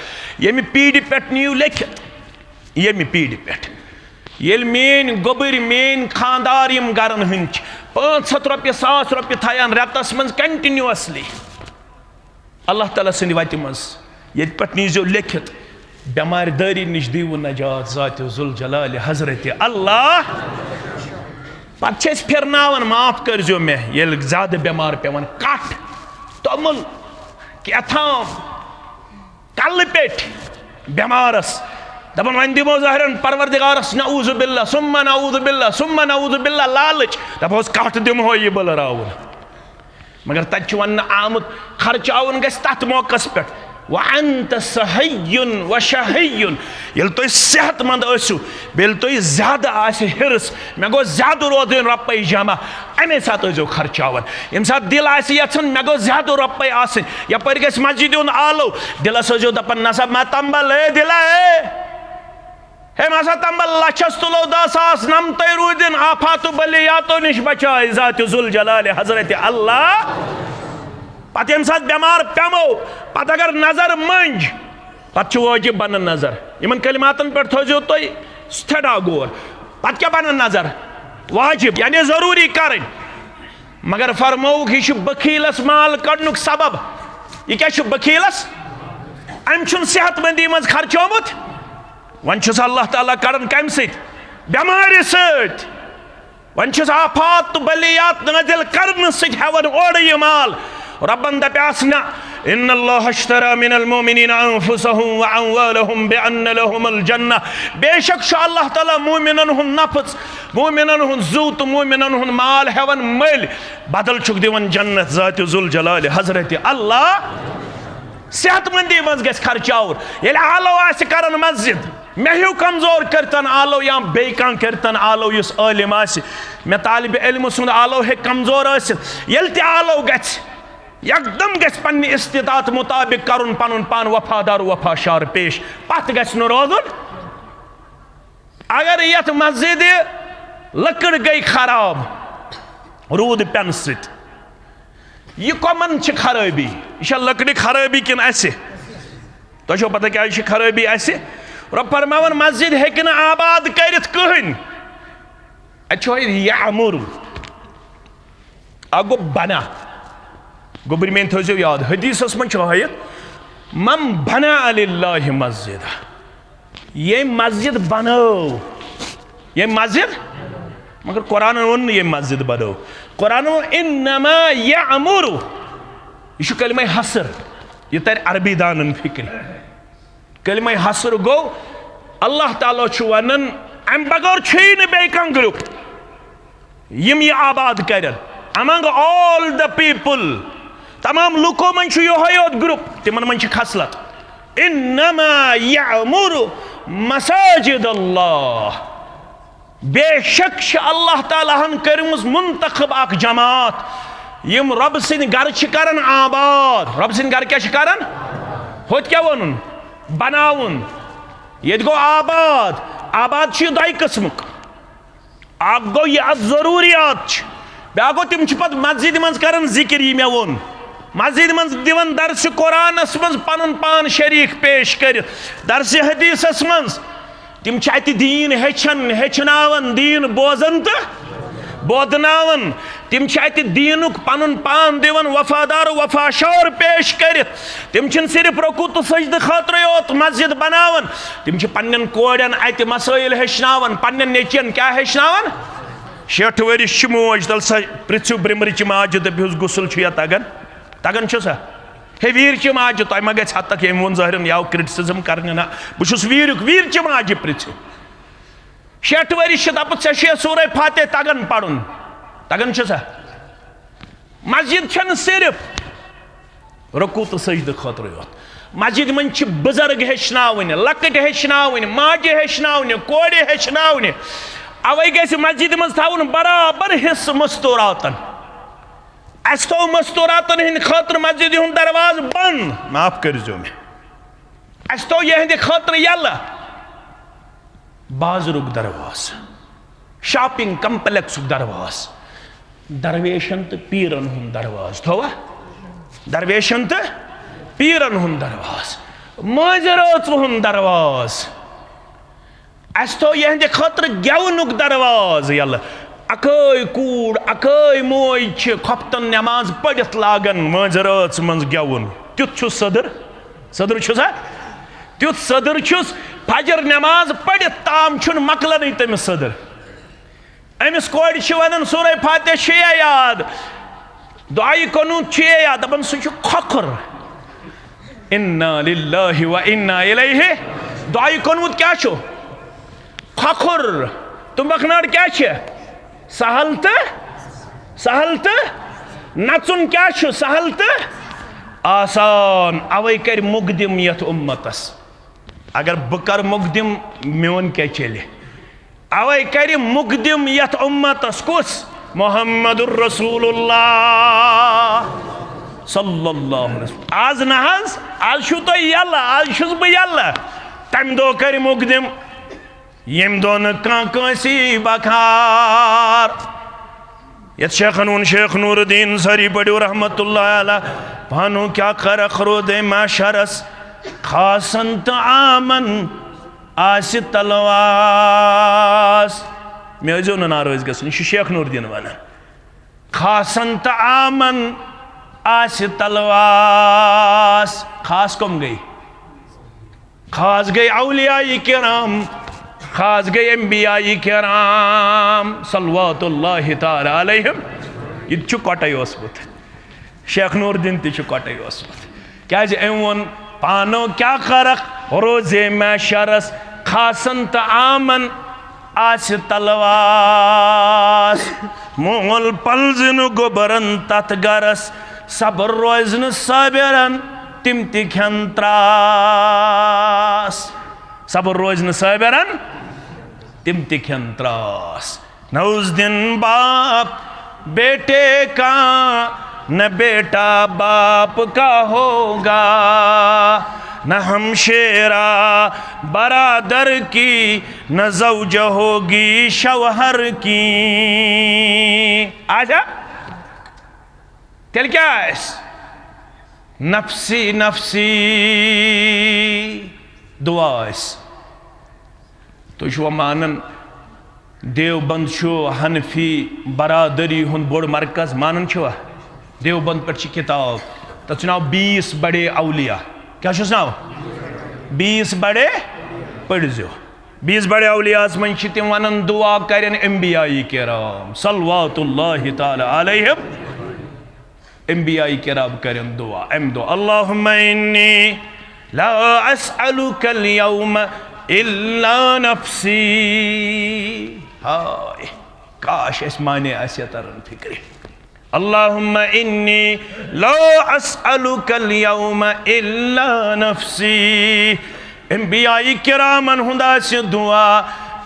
यमि पीढ़ पे नीव लिखित यमि पीढ़ पे ये मेन गोबर मेन खानदार यम गरन हंद 500 रॉपिय 100 रॉपिय थायान रेतस मज कंटिन्यूअसली अल्लाह ताला सद वत मज ये पे नीजो लिखित बेमार दारी निश दीव नजात ज़ात जुल जलाल हजरत अल्लाह पे फिरनावन माफ करजो मे ये ज्यादा बेमार पेवन कट तमुल कथाम कल पे बेमारस दपन वन दिमो ज़ाहिरन परवरदिगारस नऊज़ु बिल्लाह सुम्मा नऊज़ु बिल्लाह लालच दपोस कट दिमो ये बलरावन मगर तत वन आमुत खर्चावन गस तथ मौकस पे वअन्त सहियुन व शहियुन ये तुम सेहतमंद आसो बेल तुम ज्यादा हिरस मे गो ज्यादा रोदन रपे जमा अमे सात खर्चावन यम सात दिल यन मे गो ज्यादा रपे आसन यपर गस मस्जिद आलो दिलस दपन नसा मा तंबल दिल हे मसा तंबल लछस तुलो 10,000 नमते रूदिन आफातु बलियातो निश बचाए ज़ात जुल जलाल हजरत अल्लाह पत यम सात बेमार पेमो पत अगर नजर मंज पत वाजिब बन नजर इन कलिमातन पे थो तुम ठेडा गौर पत क्या बन नजर वाजिब यानी जरूरी कर मगर फरमोक यह बखीलस माल कड़नुक सबब यह क्या बखीलस अम सेहतमंदी मज खर्चोमुत वन अल्लाह ताला कड़न कम बेमारि सत वन आफात तो बलियात नाजिल करन हेवन ओड़ यह माल रब्बन दप्यास ना इन्नल्लाह अश्तरा मिनल मोमिनीना अनफुसहुम व अमवालहुम बिअन्न लहुमुल जन्नह बेशक अल्लाह ताला मोमिनन हुन नफ्स मोमिनन हुन जू तो मोमिनन हुन माल हेवन मल बदल छुक दिवन जन्नत ज़ात जुल जलाल हजरत अल्लाह सेहतमंदी मज गस खर्चावर ये आलो आसे करन मस्जिद मे हूँ कमजोर करतन आलो या बे कह करतन आलो इस आलिम आसे मे तालिब इल्म सुन आलो हे कमजोर ये आलो गछ एकदम गछ पन्नी इस्तितात मुताबिक करुन पनुन पान वफादार वफाशार पेश पत गछ न रोजुन अगर यथ मस्जिद लकड़ गई खराब रूद पेन सत यह कमन खराबी यह लकड़ खराबी किन असे तो पता क्या खराबी असे रब फरमावन मस्जिद हेक न आबाद करित कहन अमुर अगो बना गोबर मेन थो याद हदीसस मन हयत मम बना अलिल्लाहि मस्जिद ये मस्जिद बनो ये मस्जिद मगर कुरान वन ये मस्जिद बनो कुरान इन्नमा यअमुरु यह कलिमा हसर यह तर अरबी दानन फिक्र कलिमा हसर गो अल्लाह ताला वन अम बगैर छे बे कह ग्रुप यम यह आबाद कर अमंग ऑल द पीपल तमाम लुको मन योत ग्रुप तिमन मन खसलत इन्नमा यअमुरु मसाजिद अल्लाह बेशक अल्लाह ताला हन करमुज मुंतखब अख जमात यम रब सिन घर करन आबाद रब सिन घर क्या करन होत क्या वनुन बनाउन ये गो आबाद आबाद दो किस्मुक अख गो यह जरूरियात ब्या गो तिम पत मस्जिद मज करन जिक्र यह मे वोन मस्जिद मज दिवन दर्स कुरानस मज पनुन पान शरीक पेश कर दर्स हदीसस मज तिम अत दीन हेचन हेचनावन दीन बोजन तो बोदनावन तिम अत दीनुक पनुन पान दिवन वफादार वफाशार पेश कर तिम सिर्फ रुकू तो सजद खातर योत मस्जिद बनावन तिम पन्न कोड़न अत मसाइल हेचनावन पन्न नेचियन क्या हेचनावन 60 वरिश मोज तल सा पृथ्व ब्रिमरिच माज दबिस गुसल तगन तगन सा हे वीर माज तुम मा गज हद तक ये वो जहरन याव क्रिटिसिज्म करने ना बहुत वीर माज पृथ्व 60 वरिश दप सूर फाते तगन पढ़न तगन सा मस्जिद सिर्फ रुकू तो सजद खतर योत मस्जिद मन बुजुर्ग हेचनावन लकट हेचनावन माज हेचनावन कोड़ हेचनावन अवे गि मस्जिद मज थवन बराबर हिस्स मस्तूरातन अस थो मस्तूरातन हंद खतर मस्जिद हुंद दरवाज बंद माफ करो मे अस थो यहंद खतर यल बाजरुक दरवाज शॉपिंग कम्प्लेक्स दरवाज दरवेशन तो पीरन हुंद दरवाज थोवा दरवेशन तो पीरन हुंद दरवाज मजरत हुंद दरवाज अस थो यहंद खतर गेवनुक दरवाज यल अकई कूड़ अकई मोज खोपतन नमाज पढ़ित लागन मजरत मज गेवन तुथ सदर सदर सा तुथ सदर फजर नमाज पढ़ित ताम मकलन तमिस सदर अमिस कोड़ वन सूर फाते याद दुआई कनूत याद दपन सह खोखर इन्ना लिल्लाहि व इन्ना इलैहि दुआई कनूत क्या खोखर तुम बखनार क्या सहल तो नचुन क्या सहल तो आसान अवे कर मुकदिम यथ उम्मतस अगर बह कर मुकदिम मोन क्या चले अवे कर मुकदिम यथ उम्मतस कुस मोहम्मदुर रसूलुल्लाह सल्लल्लाहु अलैहि वसल्लम आज नहज आज छु तो यल्ला आज छुस बह यल्ला तम दो कर मुकदिम यम दो न कंसी बखार यत शेख नूरुद्दीन सरी पढ़ो रहमतुल्लाह अलैह भानु क्या कर खरोद माशरस खासन तो आमन आस तलवास मे जो नाराज गसन शेख नूरुद्दीन वन खासन तो आमन आस तलवास खास कम गई खास गई औलिया किराम खास गई अंबिया किराम सल्लल्लाहु तआला अलैहिम यह कटे ओसमुत शेख नूरुद्दीन तह कटे ओसमुत क्या वन पानो क्या करक रोजे मैशरस खासन तो आमन आस तलवास मोल पलजन गोबरन तथ गरस सबर रोजन सबरन तिम तिखन त्रास सबर रोजन सबरन तिम तिखन त्रास न उस दिन बाप बेटे का न बेटा बाप का होगा न हमशेरा बरादर की न ज़ौज होगी शवहर की आजा तेल क्या है नफसी नफसी दुआ तो मानन देवबंद हनफी बरादरी हुन बोड़ मरकज मानन देवबंद पे किताब तथ नाव 20 बड़े औलिया क्या नाव 20 बड़े पढ़ो 20 बड़े औलियास मन तम वन दुआ करन अंबियाई किराम सल्लल्लाहु तआला अलैहिम अंबियाई किराम करन दुआ अल्लाहुम्मा इन्नी ला अस्अलुका अल-यौम इल्ला नफ्सी हाय काश इस माने ऐसे तरन फिक्र अल्लाहुम्मा इन्नी ला अस्अलुका अल-यौम इल्ला नफ्सी अंबियाई किरामन हुंदा से दुआ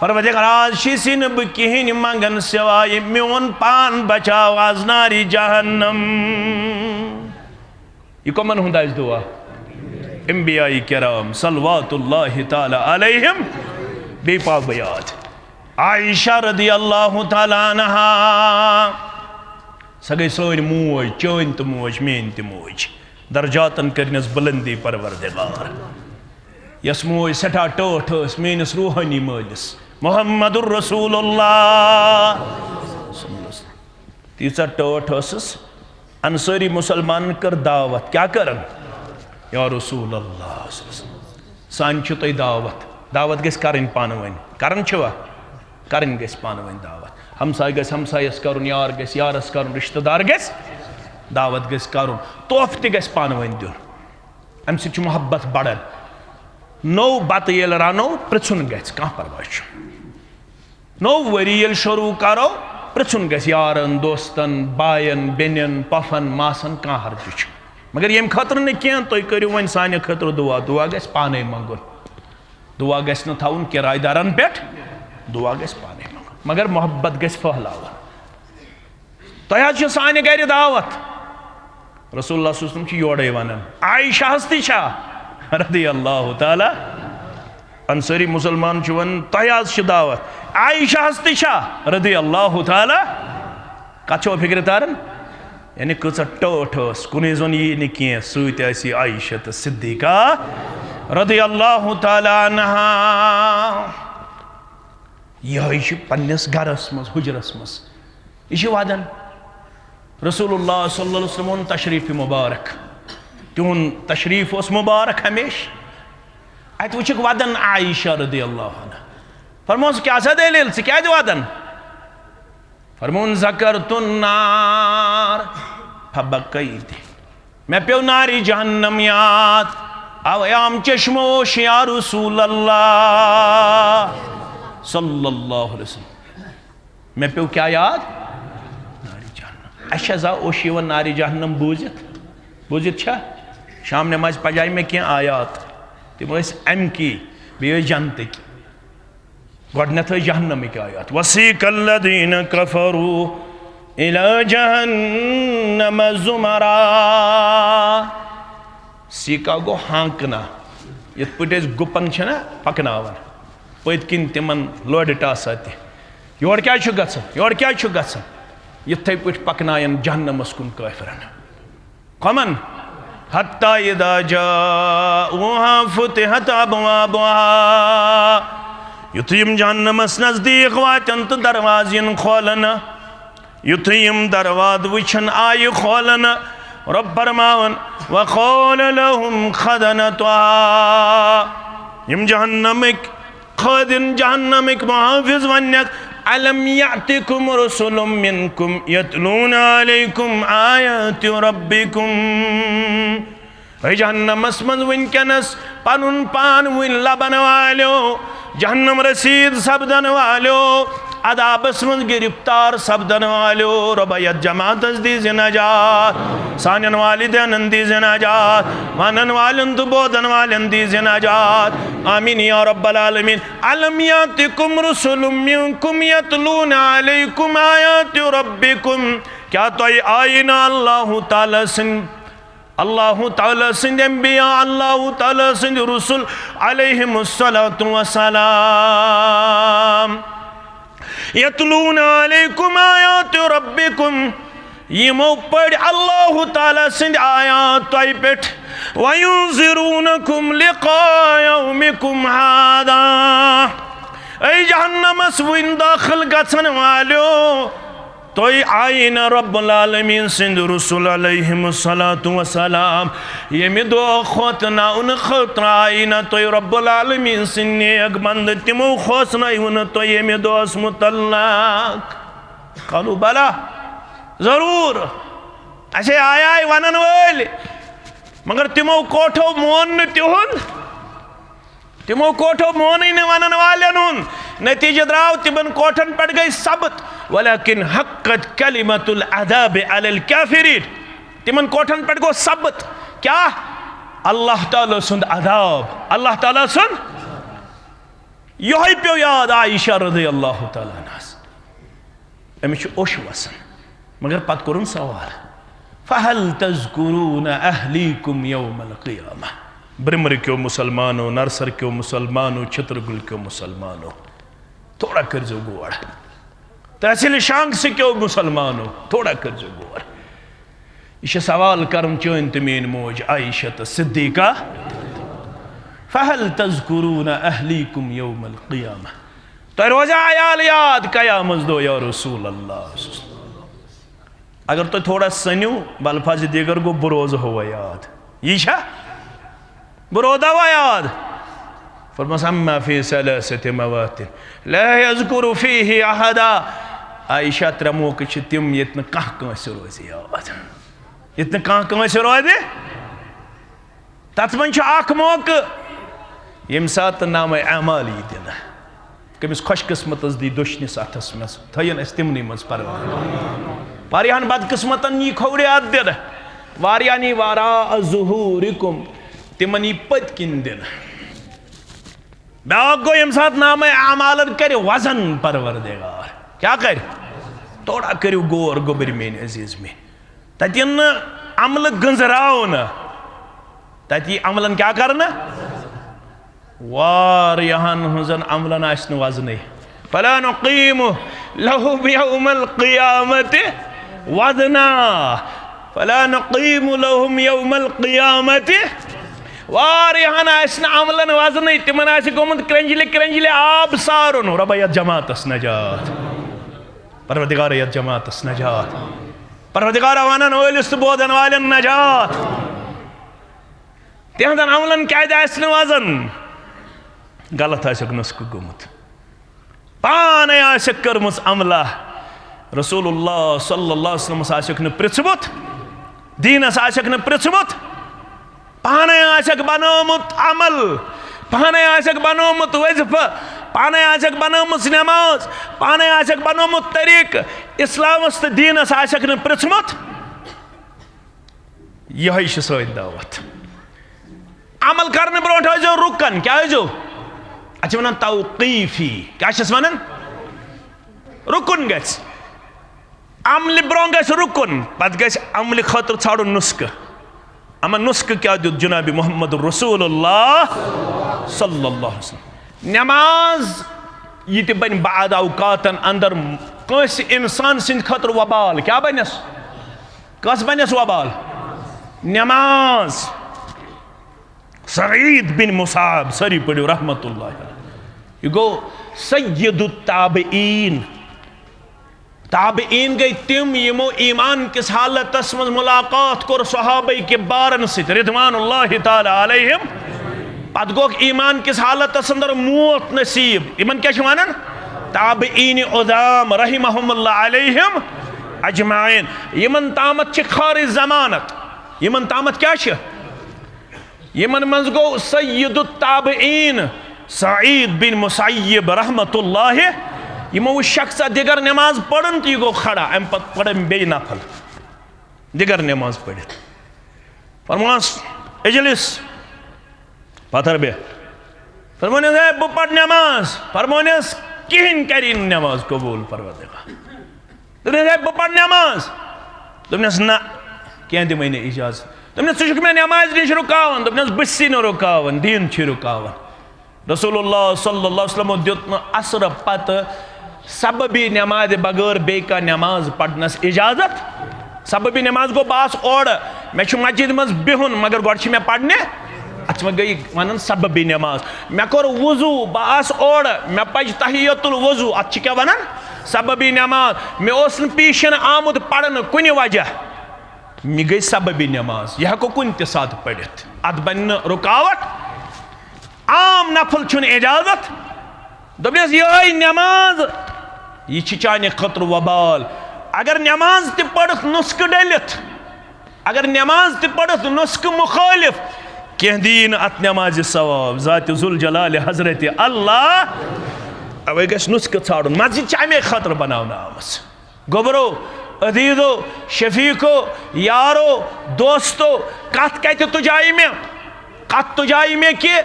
परवरदिगार आज शिसिन ब किहिन मंगन सिवाय मोन पान बचाव आज नारी जहन्नम ये कमन हुंदा इस दुआ अंबियाई किराम सल्लल्लाहु तआला अलैहिम बेपाक बयात आयशा रदियल्लाहु तआला अन्हा सगै सोन मोज चोन तो मोज मेन तो मोज दर्जातन करनस बुलंदी परवरदिगार यस मोज सठा टोठ मेनस रूहानी मलिस मुहम्मदुर रसूलुल्लाह तीसा टोठ अंसारी मुसलमान कर दावत क्या करन या रसूल अल्लाह सान तुम दावत दावत गस कर पान वन करन करन गस पान वन दावत हमसाय गस हमसायस कर यार गस यारस कर रिश्तेदार गस दावत गस कर तोहफ तह गस पान वन दिन अम सह मोहब्बत बढ़न नौ बत ये रानो पृछुन गस कह परवाह नौ वरी ये शुरू करो पृछुन गस यारन दोस्तन बायन बेनन पफन मासन कह हर्ज मगर यम खतर न कह तुम करो वन सान खतर दुआ दुआ गस पाने मंगुन दुआ गस न थवन किरायेदारन पे दुआ गस पाने मंगुन मगर मोहब्बत गस फहलावन तुह सान गर दावत रसूलुल्लाह सल्लल्लाहु अलैहि वसल्लम योड़े वनान आयशा हस्ती रदियल्लाहु ताला अंसारी मुसलमान वन तुह दावत आयशा हस्ती रदियल्लाहु ताला कत फिक्र तारन यानी कच टोठ कुन जोन यी न कह सत आयशा तो सिद्दीका रदियल्लाहु ताला अन्हा यह पन्नस गरस मज हुजरस मज यह वदन रसूलुल्लाह सल्लल्लाहु अलैहि वसल्लम तशरीफ मुबारक तुहन तशरीफ मुबारक हमेश अत वुक वदन आयशा रदियल्लाहु अन्हा फरमोस क्या दलील क्या वदन फरमोन ज़करतुन नार फबकैत मैं पे नारी जहन्नम याद आवयाम चश्मोश या रसूल अल्लाह सल्लल्लाहु अलैहि वसल्लम मैं पे क्या याद नारी जहन्नम अशा ओश नारी जहन्नम बूजित शाम नमाज पजाई में क्या आयात तम अम की बे जनत गडनथ जहन्नमिक आयात वसीकल्लदीन कफरू इला जहन्नम ज़ुमरा सीका गो हांकना यथ पे गुपन पकनावन पत किन तिमन लोड टासा योर क्या गसान यथे पे पकनायन जहन्नमस कुन काफिरन कमन हत्ता इदा जाऊहा फुतिहत अबवाबुहा युथ यम जहन्नमस नजदीक वातन तो दरवाजन खोलन युथ यम दरवाज वुछन आय खोलन रब फरमावन वक़ाल लहुम खज़नतुहा यम जहन्नमिक खादिन जहन्नमिक मुहाफिज वन्यक अलम यातिकुम रसूलुम मिनकुम यतलूना अलैकुम आयाति रब्बिकुम जहन्नमस मज वनकनस पनुन पान वन लबन वालो जहन्नम रसीद सपदन वालो अदाबस मज गिरफ्तार सपदन वालो रबयत जमात दीज नजात सानन वालिदैन दीज नजात मानन वालन तो बोधन वालन दीज नजात आमीन या रब्बल आलमीन अलम यातिकुम रसूलुम मिनकुम यतलूना अलैकुम आयाति रब्बिकुम क्या तो आईना अल्लाह ताला सिंध अंबिया अल्लाह ताला सिंध रसूल अलैहिमुस्सलातु वस्सलाम यतलूना अलैकुम आयाति रब्बिकुम यमो पढ़ अल्लाह ताला सिंध आयात तय पेठ वयुंज़िरूनकुम लिक़ा यौमिकुम हादा ऐ जहन्नमस वन दाखिल गछन वालो तोय आईन रब्बुल आलमीन सिंध रसूल अलैहिमुस्सलातु वस्सलाम यमि दो खोत ना उन खतर आईन तोय रब्बुल आलमीन सिंध नेक बंद तिमो खोस ना उन तोय यमि दोस मुतल्लक कालू बला जरूर ऐसे आया वनन वल मगर तिमो कोठो मोन तिहुन तिमो कोठो मोन वनन वालन हुन नतीजे द्राव तिमन कोठन पड़ गई सबत वलकिन हक्कत कलिमतुल अदाब अलल काफिरीन तिमन कोठन पड़ गो सबत क्या अल्लाह ताला सुंद अदाब अल्लाह ताला सुन यही पे याद आयशा रज़ियल्लाहु ताला अन्हा अमिश ओश वसन मगर पत करुन सवाल फहल तज़कुरून अहलीकुम यौमल क़ियामह ब्रिमर क्यों मुसलमानों नरसर क्यों मुसलमानों छत्रगुल क्यों मुसलमानों थोड़ा कर जो गोड़ तहसील शांग से क्यों मुसलमानों थोड़ा कर जो गोड़ इसे सवाल करम चोन तमीन मोज आयशा सिद्दीका फहल तज़कुरून अहलीकुम यौमल क़ियामह तो रोजा आयाल याद कयामत दो या रसूल अल्लाह अगर तो थोड़ा सन्यू बल्फाज दिगर गो बरोज हो याद यीशा बरोदा हुआ याद फरमाया फी सलासति मवातिन ला यज़कुरु फीहि अहदा आयशा त्रमोक तिम यतन कह कंसे रोज याद यतन कह कंसे रोज तथ मन मौक यम सात नाम अमाल दिन कमिस खुश किस्मत दी दुशनिस अथस मस थयन अस तिमनी मज परवान वारियान बदकिस्मतन यी खौरे दिन वारियानी वारा ज़ुहूरिकुम तिमन यी पत किन दिन ब्याक गो यम सात नाम अमालन कर वजन परवरदिगार क्या कर थोड़ा करो गौर गोबर मेन अजीज में तन अमल गंजराव न तत अमलन क्या करना वारियाहन हुजन अमलन आसन वजन फला नुक़ीमु लहु यौमल क़ियामति वज़ना फला नुक़ीमु लहुम यौमल क़ियामति वारियाहन आसन अमलन वजन तिमन आसि गोमुत क्रंजिले क्रंजिले आब सारुन रब यत जमातस नजात परवरदिगार यत जमातस नजात परवरदिगार वनन वलिस बोदन वालन नजात तिहदन अमलन क्या आसन वजन गलत आसक नुस्क गोमुत पाने आसक कर्मुस अमला रसूलुल्लाह सल्लल्लाहु अलैहि वसल्लम आसक न पृछमुत दीनस आसक न पृछमुत पाने आसक बनोमुत अमल पाने आसक बनोमुत वज़ीफा पाने आसक बनोमुत नमाज पाने आसक बनोमुत तरीक इस्लामस तो दीनस आसक न पृछमुत यही सैन दावत अमल करने ब्रोट हो रुकन क्या हो अच्छा वन तौक़ीफ़ी क्या वन रुकुन गस अमल ब्रो गस रुकुन पत गस अमल खतर छाड़ नुस्क अमन नुस्क क्या दुत जनाब मोहम्मद रसूलुल्लाह सल्लल्लाहु अलैहि वसल्लम नमाज ये बन बाद औकातन अंदर कस इंसान सिंद खतर वबाल क्या बनस कस बनस वबाल नमाज सईद बिन मुसाब सरी पड़ो रहमतुल्लाह यू गो सय्यदुत ताबईन। ताबईन गई तिम यमो ईमान किस हालतस मज मुलाकात कोर सहाबई के बारन सित रिदवानुल्लाहि ताला अलैहिम। पत गो ईमान किस हालतस अंदर मौत नसीब। इमन क्या वनान ताबईन उदाम रहिमहुमुल्लाह अलैहिम अजमाइन। यमन तामत छ खारिज जमानत। यमन तामत क्या छ? यमन मंज गो सय्यदुत ताबईन सईद बिन मुसय्यब रहमतुल्लाह। यमो वो शख्स दिगर नमाज पढ़न तो गो खड़ा अम पत पढ़न बे नफल दिगर नमाज पढ़ फरमास इजलिस पथर बे फरमाने बह पढ़ नमाज फरमानस कहीं कर नमाज कबूल परवरदिगार। दोपनस बह पढ़ नमाज दोपनस ना क्या दिम इजाजत। दोपनस छु मे नमाज नश रुकावन दोपनस बस रुकावन दीन छ रुकावन। रसूलुल्लाह सल्लल्लाहु अलैहि वसल्लम दित न असर पत सबबी नमाज बगैर बे का नमाज पढ़नस इजाजत। सबबी नमाज गो बास ओड मे मस्जिद मज बिहुन मगर गोड मे पढ़ने अत मे गई वन सबबी नमाज। मे कोर वजू बास ओड मे पज तहियतुल वजू अत क्या वन सबबी नमाज। मे ओस पीशन आमुद पढ़न कुन वजह मे गई सबबी नमाज। यह हेको कुन त साथ पढ़ित अत बन रुकावट। आम नफल छुन इजाजत। दोपनस ये नमाज यह चाने खतर वबाल। अगर नमाज त पढ़त नुस्ख डलित अगर नमाज त पढ़त नुस्ख मुखालिफ कह दीन अत नमाज सवाब ज़ात जुल जलाल हजरत अल्लाह। अवे गस नुस्ख छाड़न मस्जिद अमे खतर बनावन आमस। गोबरो अदीदो शफीको यारो दोस्तो कत कत तुजाई में कत तुजाई में कि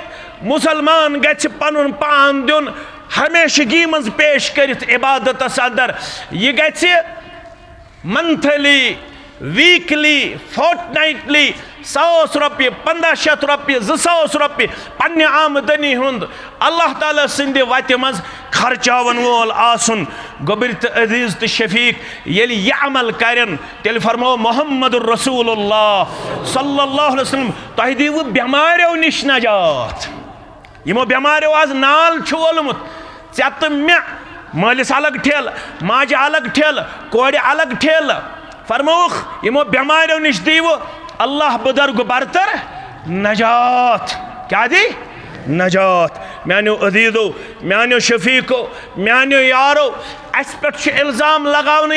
मुसलमान गछ पनुन पान दिन हमेशगी मज पेश करित इबादत अंदर। यह गछ मंथली वीकली फोर्टनाइटली 100 रुपये 1500 रुपये 200 रुपये पन्ने आमदनी हुंद अल्लाह ताला सिंध वत मज खर्चावन वोल आसन। गोबर तो अजीज तो शफीक ये यह अमल करन तेल फरमो मोहम्मद रसूलुल्लाह सल्लल्लाहु अलैहि वसल्लम तह दीव बेमारों निश नजात। यमो बेमारों आज नाल वोलमुत ऐ तो मे मालिस अलग ठेल माज अलग ठेल कोड़ अलग ठेल फरमोख यमो बेमारों निश दीव अल्लाह बुजुर्ग बरतर नजात। क्या दी नजात। मानो अदीदो मानो शफीको मानो यारो अस पे इल्जाम लगावन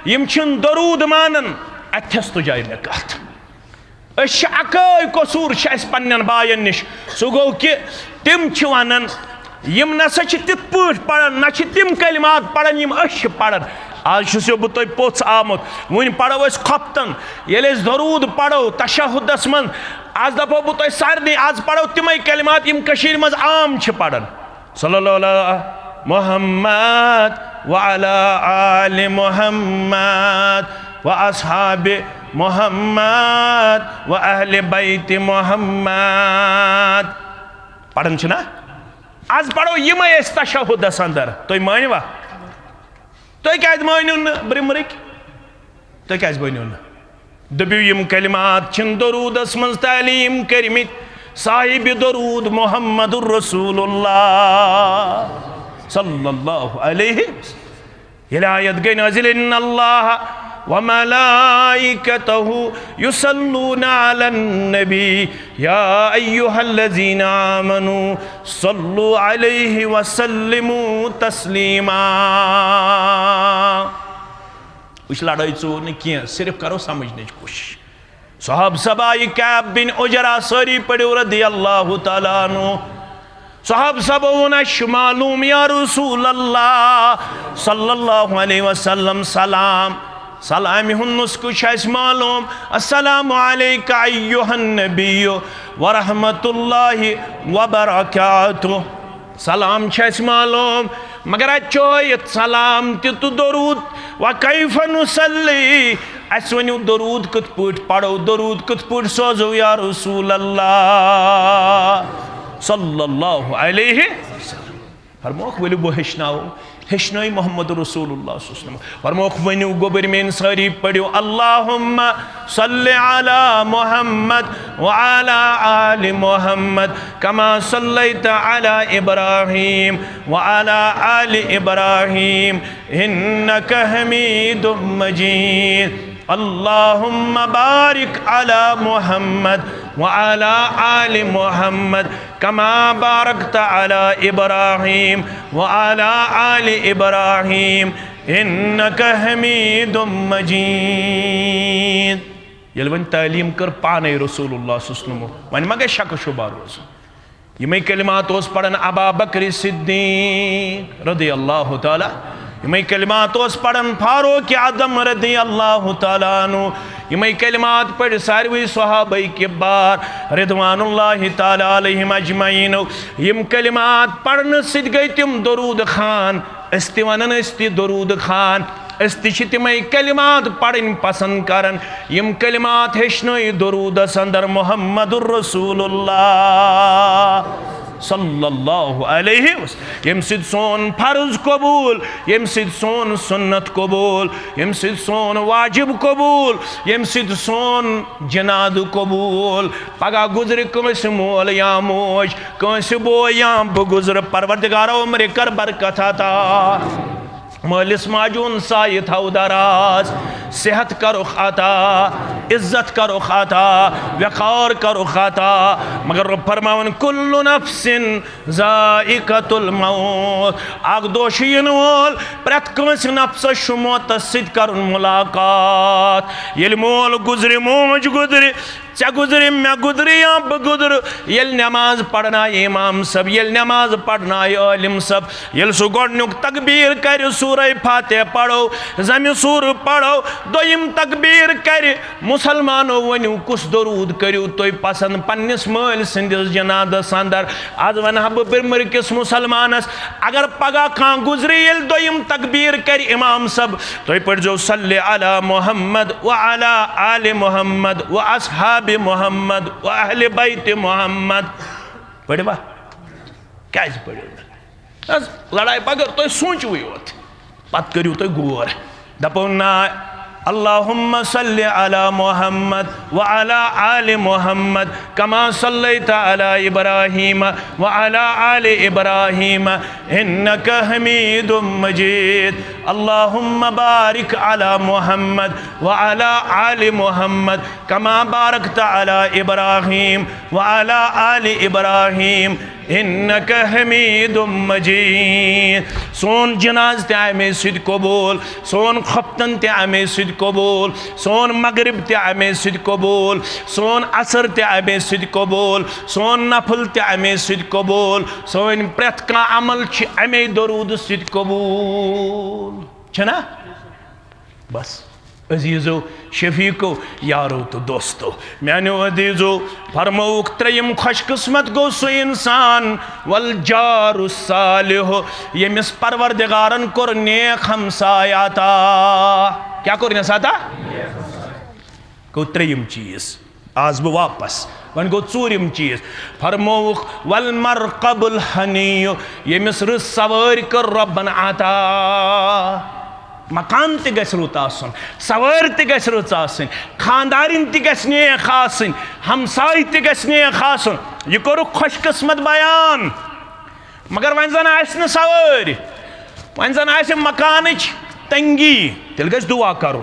यम दरूद मानन अथस तो जाए मे कत अकै कसूर पन्न बायन निश सह गो कि तिम वन यम नसा तिथ पे पढ़ान ना तिम कलिमात पढ़ान यम पढ़ान। आज बह तुम पोथ आमुत वन पढ़ो खपतन ये दरूद पढ़ो तशहुदस मन आज दपो बह तुम सारे आज पढ़ो तिम कलिमात यम मज आम पढ़ान। सल्लल्लाहु अलैहि मुहम्मद व अला आलि मुहम्मद व अस्हाबि मुहम्मद व अहले बैत मुहम्मद पढ़न ना आज पढ़ो यम तशहुदस अंदर। तुम मानवा तुम क्या मानो न ब्रिमरिक तुम क्या बनो न दबियो यम कलिमात दरूदस मज तालीम करमित साहिब दरूद मुहम्मदुर रसूलुल्लाह सल्लल्लाहु अलैहि वसल्लम। आयत गई नाजिल इन्नल्लाह व मलाइकतहु युसल्लूना अलन नबी या अय्युहल्लज़ीना आमनू सल्लु अलैहि व सल्लिमू तस्लीमा। उस लड़ाई चो न क्या सिर्फ करो समझने की कोशिश। सहाब सबाई कैब बिन उजरा सारी पढ़ो रदियल्लाहु ताला अन्हु। सहाब सब मालूम या रसूल अल्लाह सल्लल्लाहु अलैहि वसल्लम सलाम सलाम हुन्नुस्कु मालूम अस्सलामु अलैका अय्युहन नबिय्यु व रहमतुल्लाहि व बरकातुहु। सलाम मालूम मगर अचोयत सलाम तो दरूद व कैफ नुसल्ली अस वनु दरूद कत पट पढ़ो दरूद कत पट सोजो या रसूल अल्लाह सल्लल्लाहु अलैहि वसल्लम। फरमोख वलु बो हेचनाओ हेशनई मोहम्मद रसूलुल्लाह फरमोख वनु गोबर में सारी पढ़ो अल्लाहुम्मा सल्लि अला मुहम्मद व अला आलि मुहम्मद कमा सल्लैता अला इब्राहीम व अला आलि इब्राहीम इन्नका हमीदुम मजीद अल्लाहुम्मा बारिक अला मुहम्मद व अला आलि मुहम्मद कमा बारकता अला इब्राहीम व अला आलि इब्राहीम इन्नका हमीदुम मजीद। येल वन तालीम कर पाने रसूलुल्लाह सल्लल्लाहु अलैहि वसल्लम वन मगे शक शुबा रोज यमे कलिमात ओस पढ़न अबा बकर सिद्दीक रदियल्लाहु ताला यमे कलिमात ओस पढ़न फारूक आदम रदियल्लाहु ताला अन्हु यमे कलिमात पढ़ सारवी सहाबाई किबार रिदवानुल्लाहि ताला अलैहिम अजमईन यम कलिमात पढ़न सिद गई तिम दरूद खान अस्ति वनन अस्ति दरूद खान अस्ति तिमै कलिमात पढ़न पसंद करन यम कलिमात हेशनई दरूद अंदर मुहम्मदुर रसूलुल्लाह सल्लल्लाहु अलैहि वसल्लम यम सिद सोन फर्ज कबूल यम सिद सोन सुन्नत कबूल यम सिद सोन वाजिब कबूल यम सिद सोन जनाद कबूल पगा गुजर कंस मोल या मोज कंस बो या गुजर परवरदिगार उम्र कर बरकत अता मालिस माजून साय थो दराज सेहत करो खाता इज्जत करो खाता वक़ार करो खाता मगर रब फरमावन कुल्लु नफ्सिन ज़ाइक़तुल मौत आग दोशीन वोल प्रत कंस नफ्स मौत सिद कर मुलाकात येल मोल गुजरे मोज गुजरे चे गुजरे मे गुजरे या बगुजर येल नमाज पढ़ना इमाम सब येल नमाज पढ़ना आलिम सब येल सु गोडनुक तकबीर कर सूरह फातिहा पढ़ो जमी सूर पढ़ो दोयम तकबीर कर मुसलमानो वनु कुस दरूद करियो तोय पसंद पन्निस मल सिंदिस जनादस अंदर आज वनह बिरमर किस मुसलमानस अगर पगा खां गुजरे येल दोयम तकबीर कर इमाम सब तोय पढ़ो सल्ले अला मुहम्मद व अला आलि मुहम्मद व अस्हाब मोहम्मद व अहले बैत मोहम्मद पढ़वा क्या पढ़ो लड़ाई पगर तो सोचो योत पत करियो तो गोर दपो ना अल्लाहुम्मा सल्लि अला मुहम्मद व अला आलि मुहम्मद कमा सल्लैता अला इब्राहीम व अला आलि इब्राहीम इन्नका हमीदुम मजीद अल्लाहुम्मा बारिक अला मुहम्मद व अला आलि मुहम्मद कमा बारकता अला इब्राहीम व अला आलि इब्राहीम इन्नका हमीदुम मजीद। सोन जनाज ते आमे सिद कबूल सोन खप्तन ते आमे सिद कबूल सोन मगरिब ते आमे सिद कबूल सोन असर ते आमे सिद कबूल सोन नफल ते आमे सिद कबूल सोन प्रत का अमल छ आमे दरूद सिद कबूल छना बस अजीजो शफीको यारो तो दोस्तो मैंने अजीजो फरमौक त्रयम खुशकिस्मत गो सो इंसान वल जारु सालिह यमिस परवरदिगारन कोर नेक हमसायाता क्या कोरने साता को त्रयम चीज आज वो वापस वन गो चूरिम चीज फरमौक वल मरकबुल हनीयो यमिस रुस सवार कर रब्बन आता मकान ते गस रुत आसन सवार ते गस रुत आसन खानदारिन ते गस नेक आसन हमसाय ते गस नेक आसन ये करो खुशकिस्मत बयान मगर वन जन आस न सवार वन जन आस मकानच तंगी तेल गस दुआ करो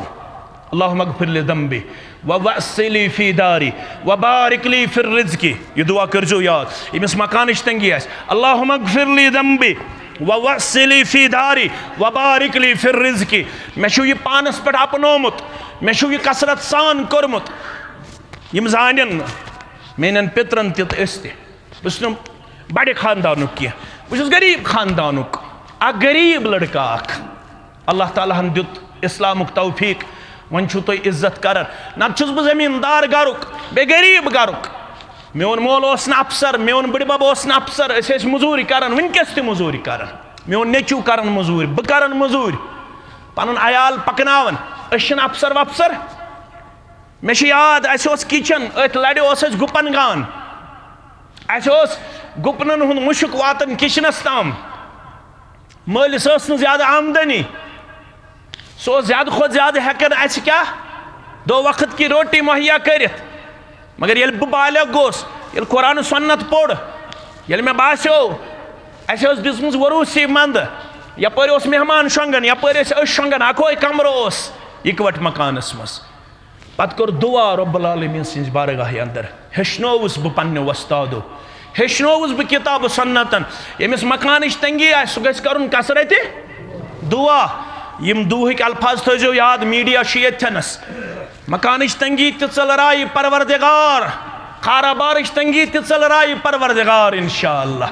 अल्लाहुम्मा अगफिर लि ज़ंबी व वस्सिली फी दारी व बारिक ली फिर रिज़्क़ी ये दुआ करजो याद इमिस मकानच तंगी आस अल्लाहुम्मा अगफिर लि ज़ंबी व वस्सिली फी दारी व बारिक ली फिर रिज़्क़ी मे छु ये पानस पे अपनोमुत मे छु ये कसरत सान कोरमुत यम जानन मेनन पित्रन तित अस्ति बस बड़े खानदानुक की बस गरीब खानदानुक आ गरीब लड़का अल्लाह ताला हन दुत इस्लामुक तौफीक वन छु तो इज्जत कर ना छुस बह जमींदार गरुक बे गरीब गरुक मोन मोल अफसर मोन बड़बब अफसर मजूरी कर वनकस मजूरी कर मोन नेचू कर मजूरी बह कर मजूरी पन अयाल पकनावन अफसर वफसर मे याद किचन अथ लड़े गुपन गान गुपन हुंद मुशक वातन किचनस ताम मालिस ज्यादा आमदनी सो ज्यादा खुद ज्यादा हेकन अस क्या 2 वक्त की रोटी मुहैया करित मगर ये बालिग गोस ये कुरान सुन्नत पोड़ ये मे बास्यो अस दिसम वरूसी मंद यपर मेहमान शंगन यपर शंगन अखोई कमरो इकवट मकानस मज पत कर दुआ रब्बुल आलमीन सिंज बारगाह अंदर हेचनोवस बह पन्ने वस्तादो हेचनोवस बह किताब सुन्नतन यमिस मकान तंगी आ सह गस करन कसरत दुआ यम दुहिक अल्फाज थो याद मीडिया यथनस मकान तंगी तलराई परवरदिगार कारोबार तंगी तलराई परवरदिगार इंशाअल्लाह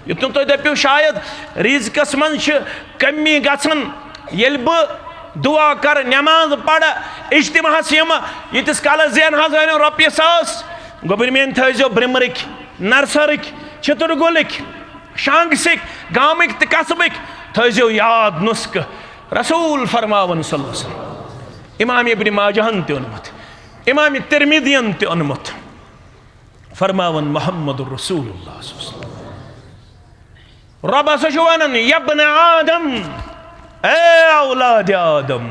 युतन तुम दपो शायद रिज़्क़स मन कमी गसन येल बह दुआ कर नमाज पढ़ इज्तिमास यीतिस कालस जेन रॉपिय 100 गोबरमेन थो ब्रिमरिक नरसरिक चितुरगुलिक शांगसिक गामिक तो कस्बिक थो याद नुस्ख रसूल फरमावन सल्लल्लाहु अलैहि वसल्लम इमाम इब्न माजहन ते ओनमुत इमाम तिरमिदियन ते ओनमुत फरमावन मोहम्मद रसूलुल्लाह रब हसा वन यब्न आदम ए औलाद आदम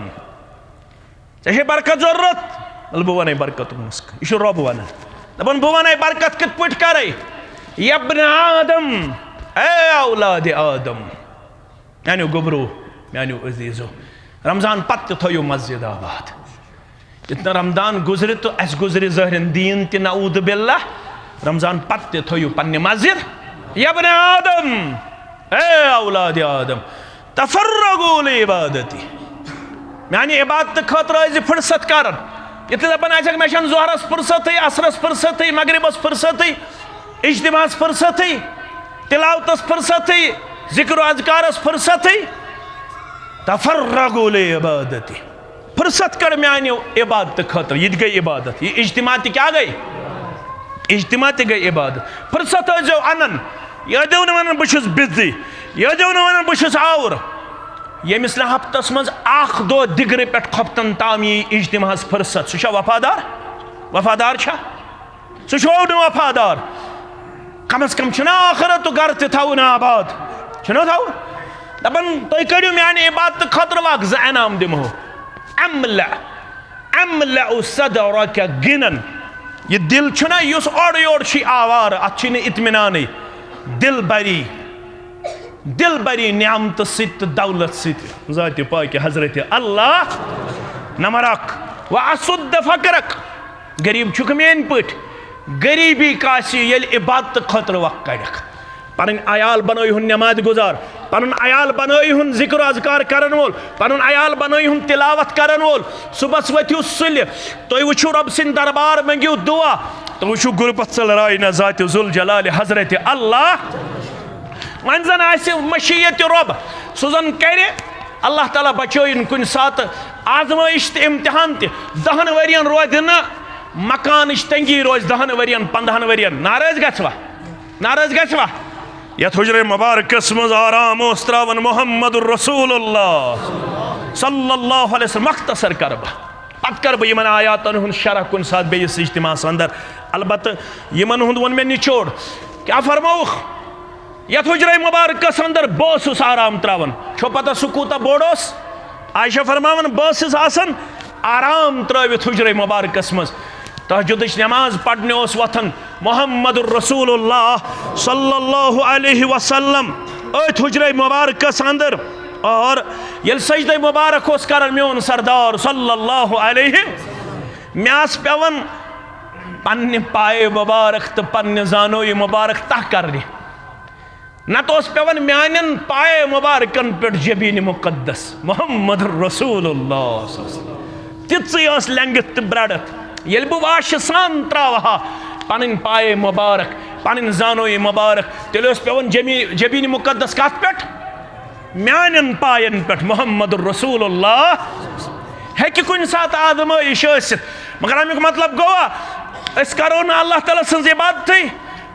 ऐसे बरकत जरूरत बह वन बरकत नुस्ख यह रब वन दपान बह वन बरकत कित पट कर यब्न आदम ए औलाद आदम यानी गोबरो यानी अजीजो रमजान पत्त थो मस्जिद आबाद इतना रमजान गुजरे तो अस गुजरे जहरन दीन ति नऊद बिल्लाह रमजान पत्त थो पन्ने मस्जिद यब्न आदम ए औलाद आदम तफर्रगू लिइबादती यानी इबादत खतर फुर्सत कर ये दपान मे जोहरस फुर्सत असरस फुर्सत मगरिबस फुर्सत इज्तिमास फुर्सत तिलावतस फुर्सत जिक्र अज़कारस फुर्सत तफर्रगू लिइबादती फुर्सत कर मानी इबादत खतर ये गई इबादत ये इज्तिमा क्या गई इज्तिमा गई इबादत फुर्सत जो अनन यह दो वन बहुत बिजी यह दो वन बहुत आवर यमिस ना हफ्तस मज अख दो दिगरे पे खपतन ताम यी इज्तिमास फुर्सत सह वफादार वफादार सह वफादार कम अज कम आखरत तो घर तवन आबाद थव दपान तुम करो मानी इबादत खतर वक 2 इनाम दिमो अमला सदरक गिनन यह दिल युस ओर योर आवार अत इत्मिनान दिल बरी नियामत सत दौलत सत पाक हजरत अल्लाह नंबर 1 व असुद फकरक गरीब चुक मेन पट गरीबी कासी येल इबादत खतर वक्त कड़क पन अयाल बनोहुन नमाज गुजार पन अयाल बनोहुन जिक्र अज़कार करन वोल पन अयाल बनोहुन तिलावत करन वोल सुबह वथु सुल तुम वुचु रब सिंद दरबार मंगियो दुआ तो वुचु गुरबत चलराय न ज़ात जुल जलाल हजरत अल्लाह वन जन मशीयत रब सह जन कर अल्लाह ताला बचोन कुन सात आजमाइश तो इम्तिहान 10 वरियन रोद न मकान तंगी रोज 10 वरियन 15 वरियन नाराज गवा यथ हुजरे मुबारकस मज आराम त्रावन मोहम्मद रसूलुल्लाह सल्लल्लाहु अलैहि वसल्लम मख्तसर कर पत कर बह यमन आयातन हुन शरह कुन सात बेस इज्तिमास अंदर अलबत् यमन हुंद वन मे निचोड़ क्या फरमाउख यथ हुजरे मुबारकस अंदर बस आराम त्रावन छो पता सह कूता बोड़ आयशा फरमावन बस आसन आराम त्रवित हुजरे मुबारकस मज तहज्जुद नमाज पढ़ने वथन मोहम्मद रसूलुल्लाह सल्लल्लाहु अलैहि वसल्लम अथ हुजरे मुबारकस अंदर और ये सजदे मुबारक कर मोन सरदार सल्लल्लाहु अलैहि म्यास पेवन पन्ने पाए मुबारक तो पन्ने जानोई मुबारक तह करने नत पेवन म्यान पाए मुबारकन पे जबीन मुकद्दस मोहम्मद रसूलुल्लाह तिस लेंगत तो ब्रड़त ये बह वाश सान त्रावहा पन पाए मुबारक पन जानोई मुबारक तेल पेवन जबीन मुकद्दस कत पे म्यान पायन पे मोहम्मद रसूलुल्लाह हेक कुन सात आजमाइश मगर अमुक मतलब गोवा अस करो ना अल्लाह ताला सज इबादत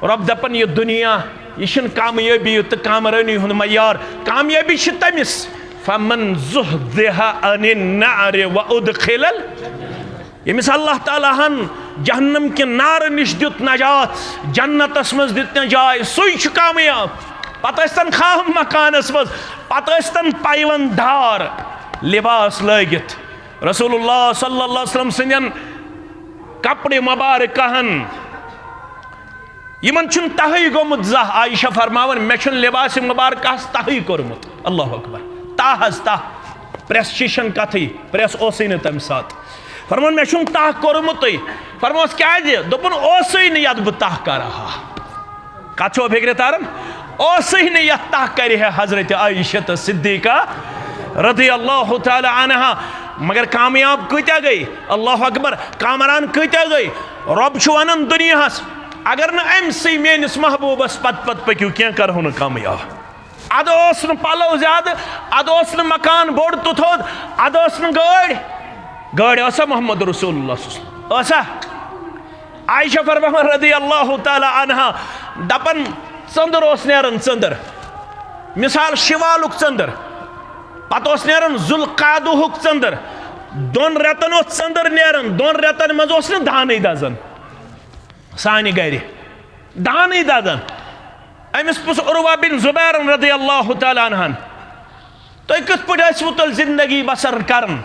रब दपन यह दुनिया यह कामयाबी तो कामरानी हुंद मयार कामयाबी तमिस फमन ज़ुहज़िहा अनिन नार व उदखिलल यमिस अल्लाह ताला हन जहन्नम के नार निश दित नजात जन्नतस मज दित जाय सुई कामयाब पत स्तन खाह मकानस मज पत स्तन पाइवंदार लिबास लगित रसूलुल्लाह सल्लल्लाहु अलैहि वसल्लम सिंदन कपड़े मुबारकहन यमन छुन तहई गोमुत जह आयशा फरमावन मे छुन लिबास मुबारकहस तहई कोरमुत अल्लाहु अकबर ताहस ताह प्रेस शीशन कथी प्रेस ओसै न तम साथ फरमान मे छुन ताह कोरमुत फरमास क्या दोपन ओसै न यद ब ताह कर रहा कछो फिक्र तारन ओसै न यद ताह कर है हजरत आयशा सिद्दीका रज़ियल्लाहु तआला अन्हा मगर कामयाब कत्या गई अल्लाहु अकबर कामरान कत्या गई रब छु वनन दुनियास अगर न अमसी मेनिस महबूबस पत पत पक्यू क्या करहु न कामयाब अद ओस न पलो ज्यादा अद ओस न मकान बोड़ तुथोद अद ओस न गाड़ ओसा मोहम्मद रसूलुल्लाह ओसा आयशा फरमान रज़ियल्लाहु तआला अन्हा दपन चंदर ओस नेरन चंदर मिसाल शिवालुक चंदर पत ओस नेरन जुल्कादुहुक चंदर दोन रेतन ओस चंदर नेरन दोन रेतन मज ओस न दाने दजन सानि गरि दाने दजन अमिस पुस उर्वा बिन जुबैर रज़ियल्लाहु तआला अन्हन तो कत पड़ तुल जिंदगी बसर करन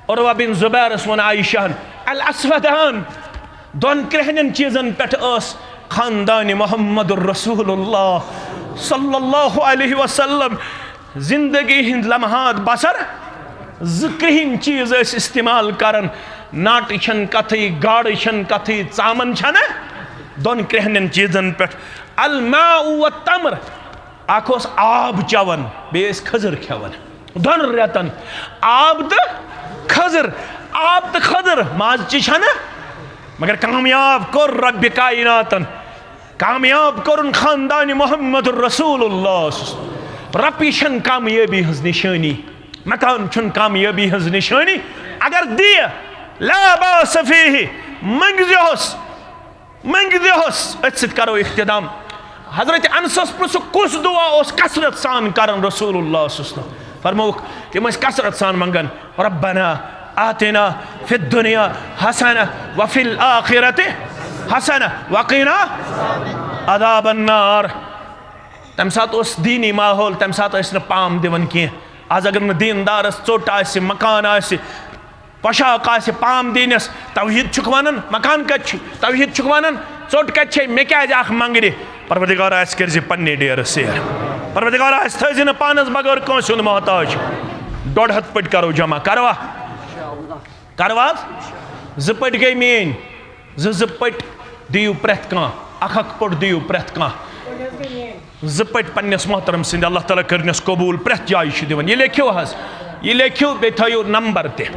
उर्वा बिन जुबैर वन आयशा अल अस्वदान दोन क्रहन चीजन पे खानदान मोहम्मद रसूलुल्लाह सल्लल्लाहु अलैहि वसल्लम जिंदगी हिंद लम्हात बसर ज़्रिहिन चीज इस्तेमाल करन नाट छन कथी गाड़ छन कथी चामन छन दोन क्रहन चीजन पे अल माउ व तमर आखोस आब चवन बेस खजर खेवन दोन रेतन आब तो खजर आब तो खजर माज छन मगर कामयाब कर रब कायनातन कामयाब कर खानदान मोहम्मद रसूलुल्लाह रपी छन कामयाबी हज निशानी मकान छुन कामयाबी हज निशानी अगर दिय ला बास फीही मंग दियोस अत करो इख्तिदाम हजरत अनसस पुसु कुस दुआ उस कसरत सान करन रसूलुल्लाह फरमो तिम कसरत सान मंगन रब्बना आतिना फिद दुनिया हसना व फिल आखिरति हसना वकीना अदाबन नार तम सात उस दीनी माहौल तम सात न पाम दिवन की आज अगर न दीनदारस चोट आसि मकान आसि पोशाक आसि पाम दीनस तौहीद छुक वनन मकान कत तौहीद छुक वनन चोट कत मे क्या अख मंगरि परवरदिगार आस कर पन्ने डेर सेर परवरदिगार आस थज न पानस बगैर कंस हुंद मोहताज 1.5 पट करो जमा करवा करवा ज पट गई मेन ज पट दियो प्रेथ कह अख पट दियो प्रेथ कह ज पट पन्नस मोहतरम सिंद अल्लाह ताला करनस कबूल प्रेथ जाय दिवन ये लेखियो हज ये लेखियो बे थयो नंबर ते